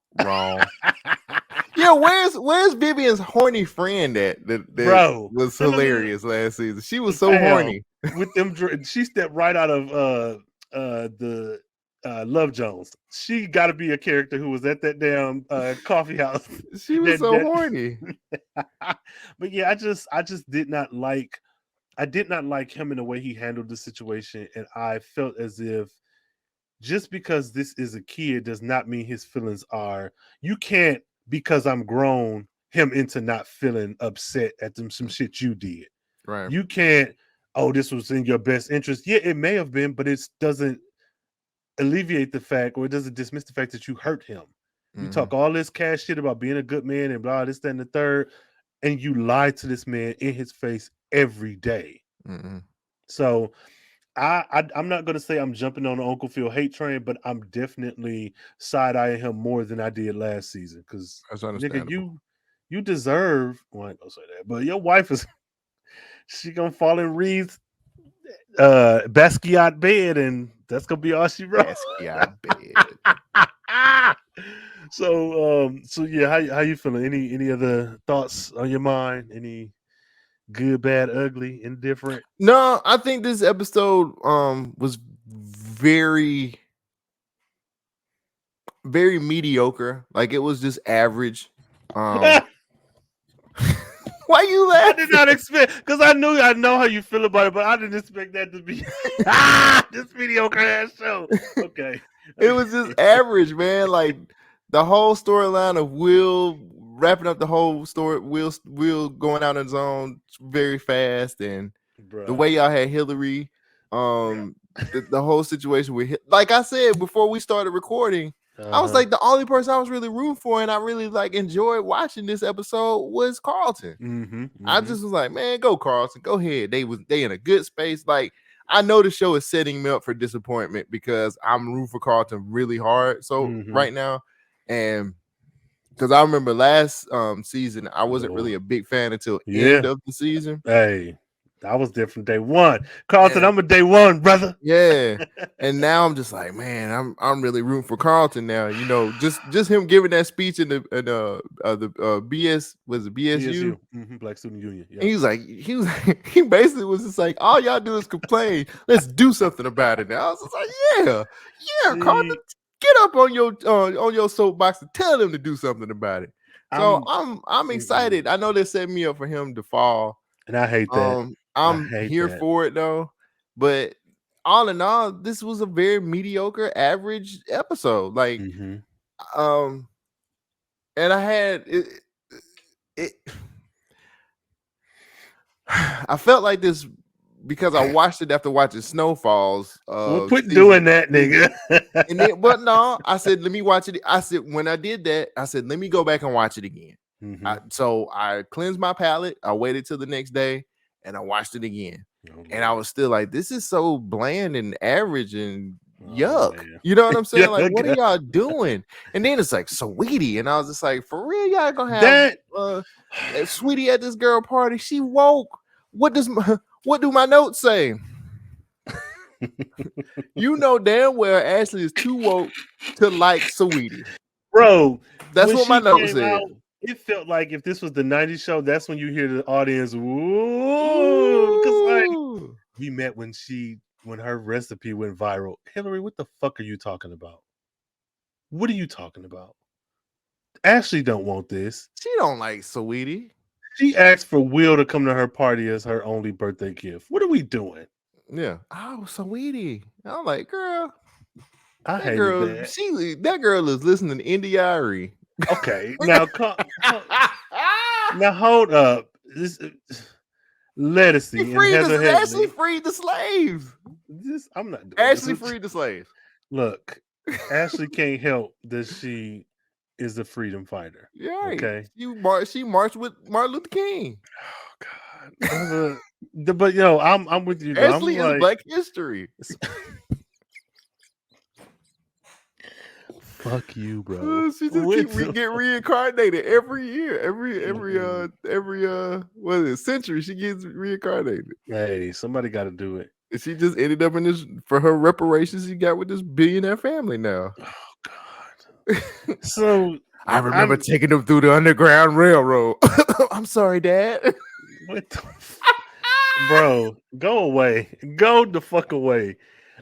Yeah, where's Vivian's horny friend that Bro. was No. hilarious last season? She was so Fam, horny. with them, she stepped right out of the Love Jones. She got to be a character who was at that damn coffee house. She was so horny. But yeah, I just did not like. I did not like him in the way he handled the situation, and I felt as if just because this is a kid does not mean his feelings are. You can't, because I'm grown, him into not feeling upset at some shit you did. Right. You can't, oh, this was in your best interest. Yeah, it may have been, but it doesn't alleviate the fact, or it doesn't dismiss the fact that you hurt him. You talk all this cash shit about being a good man and blah, this, that, and the third, and you lie to this man in his face every day. So I'm not gonna say I'm jumping on the Uncle Phil hate train, but I'm definitely side eyeing him more than I did last season. Because That's nigga, understandable. you deserve. Well, I ain't gonna say that, but your wife is she gonna fall in Reed's Basquiat bed, and that's gonna be all she wrote. Basquiat bed. So yeah, how you feeling? Any other thoughts on your mind? Any good, bad, ugly, indifferent? No, I think this episode was very very mediocre. Like it was just average. Why you laughing? I did not expect, because I know how you feel about it, but I didn't expect that to be this mediocre ass show. Okay. It was just average, man. Like the whole storyline of Will wrapping up the whole story, Will going out on his own very fast, and the way y'all had Hillary, the whole situation with, like I said before we started recording, I was like the only person I was really rooting for, and I really like enjoyed watching this episode was Carlton. I just was like, man, go Carlton, go ahead. They in a good space. Like I know the show is setting me up for disappointment because I'm rooting for Carlton really hard. So right now, and because I remember last season, I wasn't really a big fan until end of the season. Hey, I was there from day one. Carlton, I'm a day one, brother. Yeah. And now I'm just like, man, I'm really rooting for Carlton now. You know, just him giving that speech in the BS, was it BSU? Black Student Union. Yeah. He basically was just like, all y'all do is complain. Let's do something about it now. I was just like, yeah, Carlton, get up on your soapbox and tell them to do something about it. So I'm excited. I know they're setting me up for him to fall. And I hate that. I'm here for it though. But all in all, this was a very mediocre, average episode. Like, and I had it I felt like this because I watched it after watching Snowfalls Well, quit season doing that, season. nigga. And then, but no, I said, let me watch it. I said, when I did that, I said, let me go back and watch it again. Mhm. So I cleansed my palate. I waited till the next day and I watched it again. Oh, And I Lord. was still like, this is so bland and average and Oh, yuck. man. You know what I'm saying? Like, what are Yeah, y'all doing? And then it's like, sweetie. And I was just like, for real, y'all gonna have that sweetie at this girl party? She woke. What does what do my notes say? You know damn well Ashley is too woke to like sweetie. bro, That's when what my she note came said. out, it felt like if this was the 90s show, that's when you hear the audience, ooh, because like Ooh. we met when her recipe went viral. Hillary, what the fuck are you talking about? What are you talking about? Ashley don't want this. She don't like sweetie. She asked for Will to come to her party as her only birthday gift. What are we doing? Yeah. Oh, sweetie. I'm like, girl, I hated that. that girl is listening to India.Arie. Okay, now now hold up. This She Lettucey and freed Heather us. Ashley Headley. freed the slaves. I'm not doing this Ashley with you. freed the slaves. Look, Ashley can't help that she is a freedom fighter. You're right. Okay. She marched with Martin Luther King. Oh God, brother. But I'm with you though. I'm Ashley is like, Black history. fuck you, bro. She just get reincarnated every year. Every what is it, century she gets reincarnated. Hey, somebody got to do it. And she just ended up in this for her reparations she got with this billionaire family now. Oh God. So I remember taking them through the Underground Railroad. I'm sorry, Dad. what the bro, go away. Go the fuck away.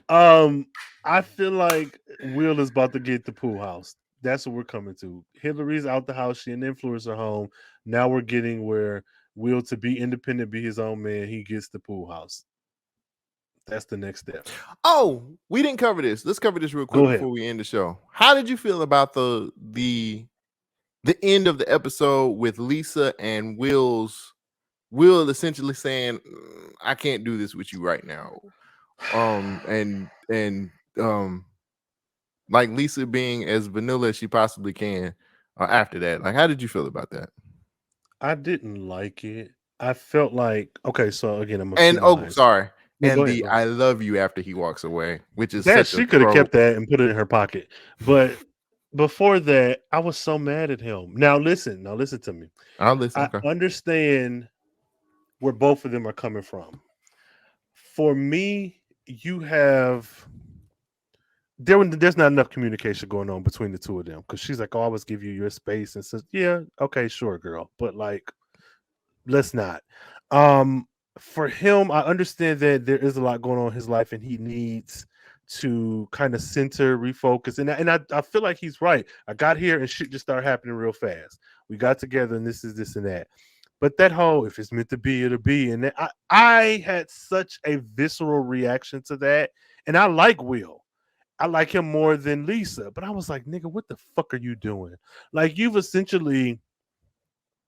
I feel like Will is about to get the pool house. That's what we're coming to. Hillary's out the house. She an influencer home. Now we're getting where Will, to be independent, be his own man, he gets the pool house. That's the next step. Oh, we didn't cover this. Let's cover this real quick before we end the show. How did you feel about the end of the episode with Lisa and Will essentially saying, I can't do this with you right now. And like Lisa being as vanilla as she possibly can after that. Like, how did you feel about that? I didn't like it. I felt like, okay, so again, I'm sorry. No, and ahead, I love you after he walks away, which is that such she a could have trope. kept that and put it in her pocket. But before that, I was so mad at him. Now listen to me. I'll listen. I understand where both of them are coming from. For me, there's not enough communication going on between the two of them because she's like, "Oh, I always give you your space," and says, "Yeah, okay, sure, girl," but like, let's not. Um, for him, I understand that there is a lot going on in his life, and he needs to kind of center, refocus, and I feel like he's right. I got here and shit just started happening real fast. We got together, and this is this and that. But that whole, if it's meant to be, it'll be. And I had such a visceral reaction to that. And I like Will. I like him more than Lisa. But I was like, nigga, what the fuck are you doing? Like, you've essentially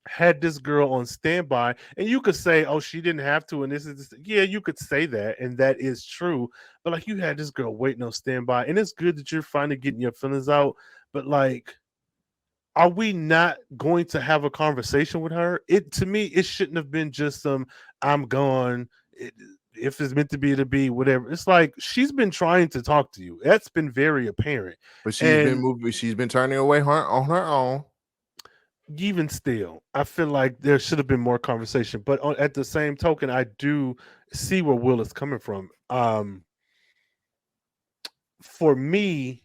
had this girl on standby. And you could say, oh, she didn't have to. And this is this. Yeah, you could say that. And that is true. But like, you had this girl waiting on standby. And it's good that you're finally getting your feelings out. But like, are we not going to have a conversation with her? To me, it shouldn't have been just some I'm gone. If it's meant to be, whatever. It's like she's been trying to talk to you. That's been very apparent. But she's been turning away on her own. Even still, I feel like there should have been more conversation. But at the same token, I do see where Will is coming from. For me,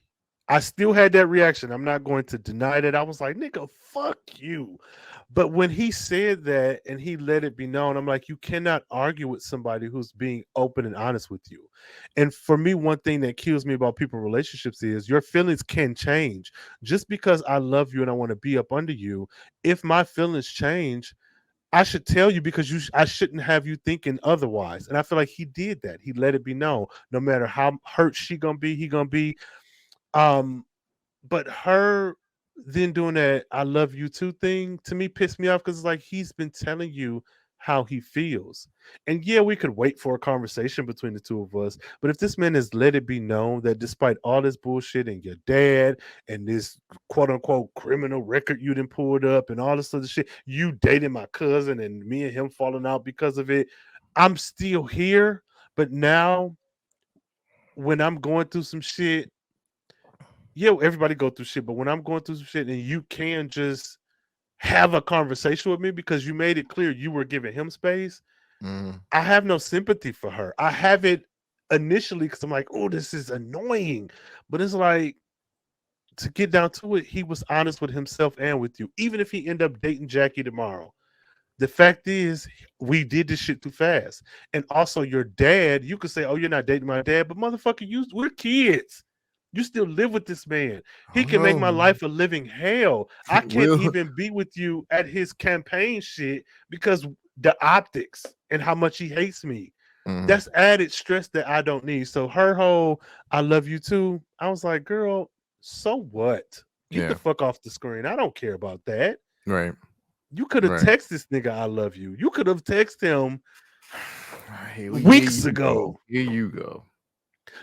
I still had that reaction. I'm not going to deny that. I was like, nigga, fuck you. But when he said that and he let it be known, I'm like, you cannot argue with somebody who's being open and honest with you. And for me, one thing that kills me about people relationships is your feelings can change. Just because I love you and I want to be up under you, if my feelings change, I should tell you because I shouldn't have you thinking otherwise. And I feel like he did that. He let it be known. No matter how hurt she gonna be, he gonna be. Um, but her then doing that "I love you too" thing to me pissed me off because it's like he's been telling you how he feels. And yeah, we could wait for a conversation between the two of us. But if this man has let it be known that despite all this bullshit and your dad and this quote unquote criminal record you done pulled up and all this other shit, you dating my cousin and me and him falling out because of it, I'm still here. But now when I'm going through some shit, yeah, everybody go through shit, but when I'm going through some shit and you can just have a conversation with me because you made it clear you were giving him space, I have no sympathy for her. I have it initially because I'm like, oh, this is annoying. But it's like, to get down to it, he was honest with himself and with you. Even if he end up dating Jackie tomorrow, the fact is, we did this shit too fast. And also, your dad, you could say, oh, you're not dating my dad, but motherfucker, we're kids. You still live with this man. He can make my life a living hell. I can't Will. even be with you at his campaign shit because the optics and how much he hates me. That's added stress that I don't need. So her whole I love you too. I was like, girl, so what? Get the Yeah. fuck off the screen. I don't care about that. Right. You could have Right. texted this nigga I love you. You could have texted him Here weeks you ago. go. Here you go.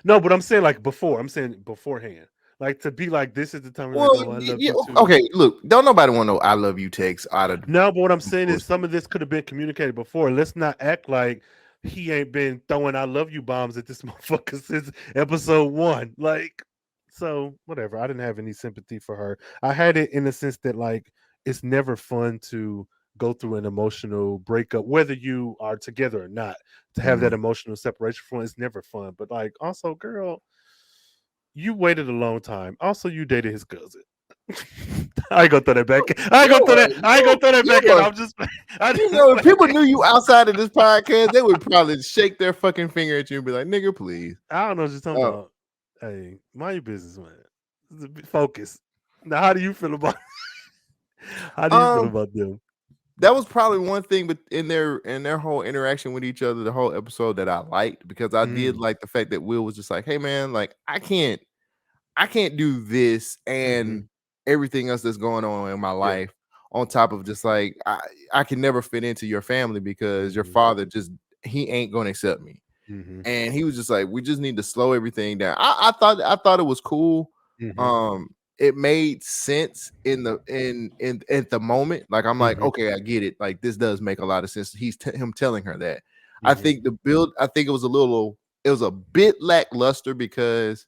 No, but I'm saying like before. I'm saying beforehand. Like to be like, this is the time Well, like, oh, I love yeah, you too. okay. Look, don't nobody want no "I love you" text out of. No, but what I'm saying is some of this could have been communicated before. Let's not act like he ain't been throwing I love you bombs at this motherfucker since episode 1. Like, so whatever. I didn't have any sympathy for her. I had it in the sense that like it's never fun to go through an emotional breakup, whether you are together or not. To have that emotional separation from it's never fun. But like also, girl, you waited a long time. Also, you dated his cousin. I ain't gonna throw that back. I ain't gonna throw that. I ain't gonna throw that back in. I'm just. You know, if people knew you outside of this podcast, they would probably shake their fucking finger at you and be like, "Nigga, please." I don't know what you're talking about. Hey, mind your business, man. Focus. Now, how do you feel about? How do you feel about them? That was probably one thing, but in their whole interaction with each other, the whole episode that I liked, because I did like the fact that Will was just like, "Hey, man, like I can't do this and everything else that's going on in my life on top of just like I can never fit into your family because your father he ain't gonna accept me." And he was just like, we just need to slow everything down. I thought it was cool. It made sense in at the moment. Like I'm like, okay, I get it. Like this does make a lot of sense. He's him telling her that. I think it was a bit lackluster because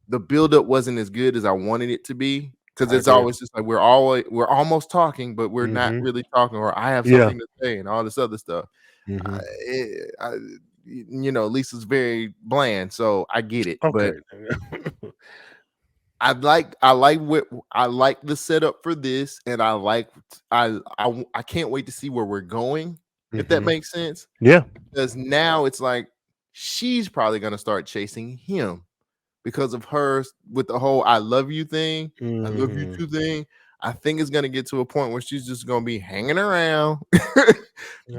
the buildup wasn't as good as I wanted it to be. Because it's always just like we're almost talking, but we're not really talking, or I have something to say and all this other stuff. Lisa's very bland, so I get it. Okay. But I like the setup for this, and I can't wait to see where we're going, if that makes sense. Yeah. Because now it's like she's probably gonna start chasing him because of her with the whole "I love you" thing, "I love you too" thing. I think it's gonna get to a point where she's just gonna be hanging around,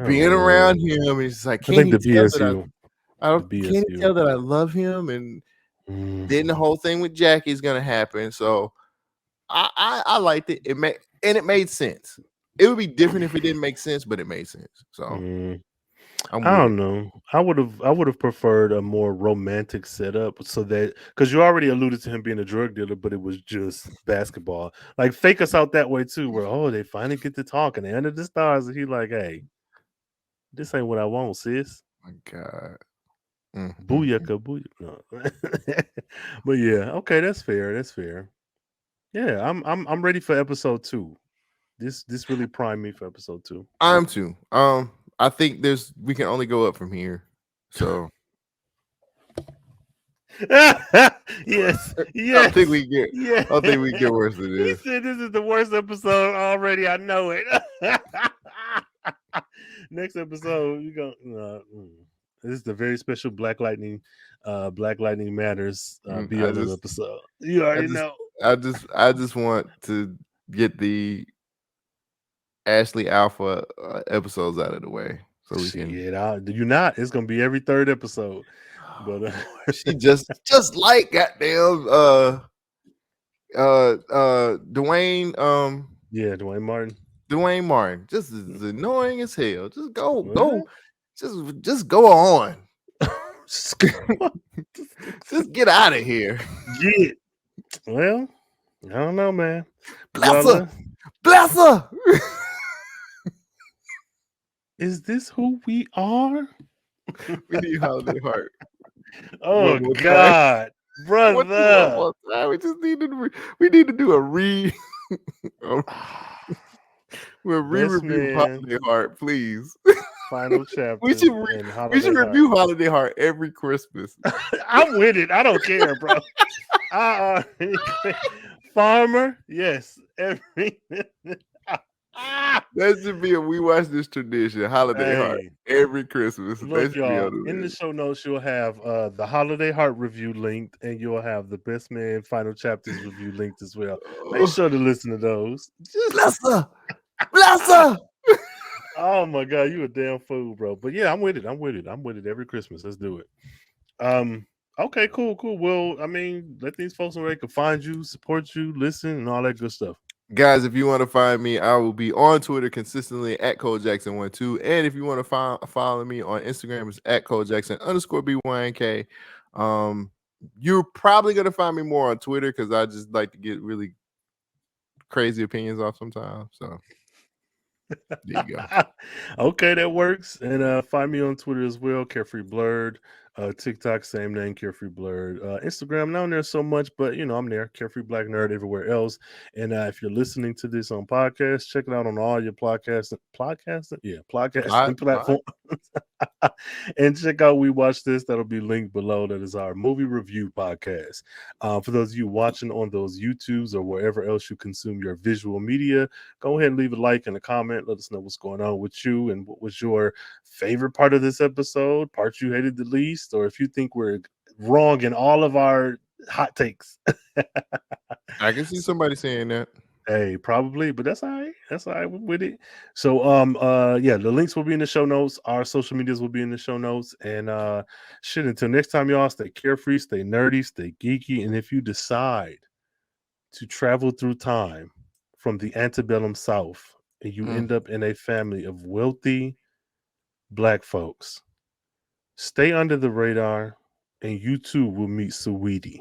being around him. And it's like, can he tell that can he tell that I love him? And then the whole thing with Jackie is gonna happen. So I liked it. It made sense. It would be different if it didn't make sense, but it made sense. So I don't know. I would have preferred a more romantic setup so that because you already alluded to him being a drug dealer, but it was just basketball. Like fake us out that way too, where they finally get to talk and they under the stars, and he like, hey, this ain't what I want, sis. My God. Booyaka, booyaka. No. But yeah, okay, that's fair. That's fair. Yeah, I'm ready for episode 2. This really primed me for episode 2. I'm too. I think we can only go up from here. So yes. I don't think we get worse than He this. said this is the worst episode already. I know it. Next episode, you go. This is the very special Black Lightning Matters BLM episode. You already know. I just want to get the Ashley Alpha episodes out of the way so we can get out. Do you not? It's gonna be every 3rd episode. But she just like goddamn Dwayne Dwayne Martin. Dwayne Martin, just as annoying as hell. Just go, Well, just go on. just go on. Just get out of here. Get. Well, I don't know, man. Bless Y'all, her, bless her. is this who we are? We need Holiday Heart Oh one more time. God, One brother. more time. We just need to. We need to do a a- we'll Best re-review man, Holiday Heart, please. final we chapter, should and we should Holiday Heart. review Holiday Heart every Christmas. I'm with it. I don't care, bro. Farmer, yes. Every That should be a we watch this tradition. Holiday Heart hey, every Christmas. That look, should be on y'all. the In the list. show notes, you'll have the Holiday Heart review linked, and you'll have the Best Man Final Chapters review linked as well. Make Oh, sure to listen to those. bless her, bless her. Oh my God, you a damn fool, bro. But yeah, I'm with it. I'm with it. I'm with it every Christmas. Let's do it. Um, okay, cool, cool. Well, I mean, let these folks know they can find you, support you, listen, and all that good stuff. Guys, if you want to find me, I will be on Twitter consistently at Cole Jackson12. And if you want to follow me on Instagram, it's at Cole Jackson _BYNK. You're probably gonna find me more on Twitter because I just like to get really crazy opinions off sometimes. So there you go. Okay, that works. And find me on Twitter as well, Carefree Blurred. TikTok, same name, Carefree Blurred. Instagram, not on there so much, but you know, I'm there, Carefree Black Nerd everywhere else. And if you're listening to this on podcast, check it out on all your podcasting Plot. platforms. And check out We Watch This. That'll be linked below. That is our movie review podcast. For those of you watching on those YouTubes or wherever else you consume your visual media, go ahead and leave a like and a comment. Let us know what's going on with you and what was your favorite part of this episode, part you hated the least, or if you think we're wrong in all of our hot takes. I can see somebody saying that. Hey, probably, but that's all right. That's all right with it. So yeah, the links will be in the show notes. Our social medias will be in the show notes. And shit, until next time, y'all, stay carefree, stay nerdy, stay geeky. And if you decide to travel through time from the antebellum South and you end up in a family of wealthy Black folks, stay under the radar and you too will meet Saweetie.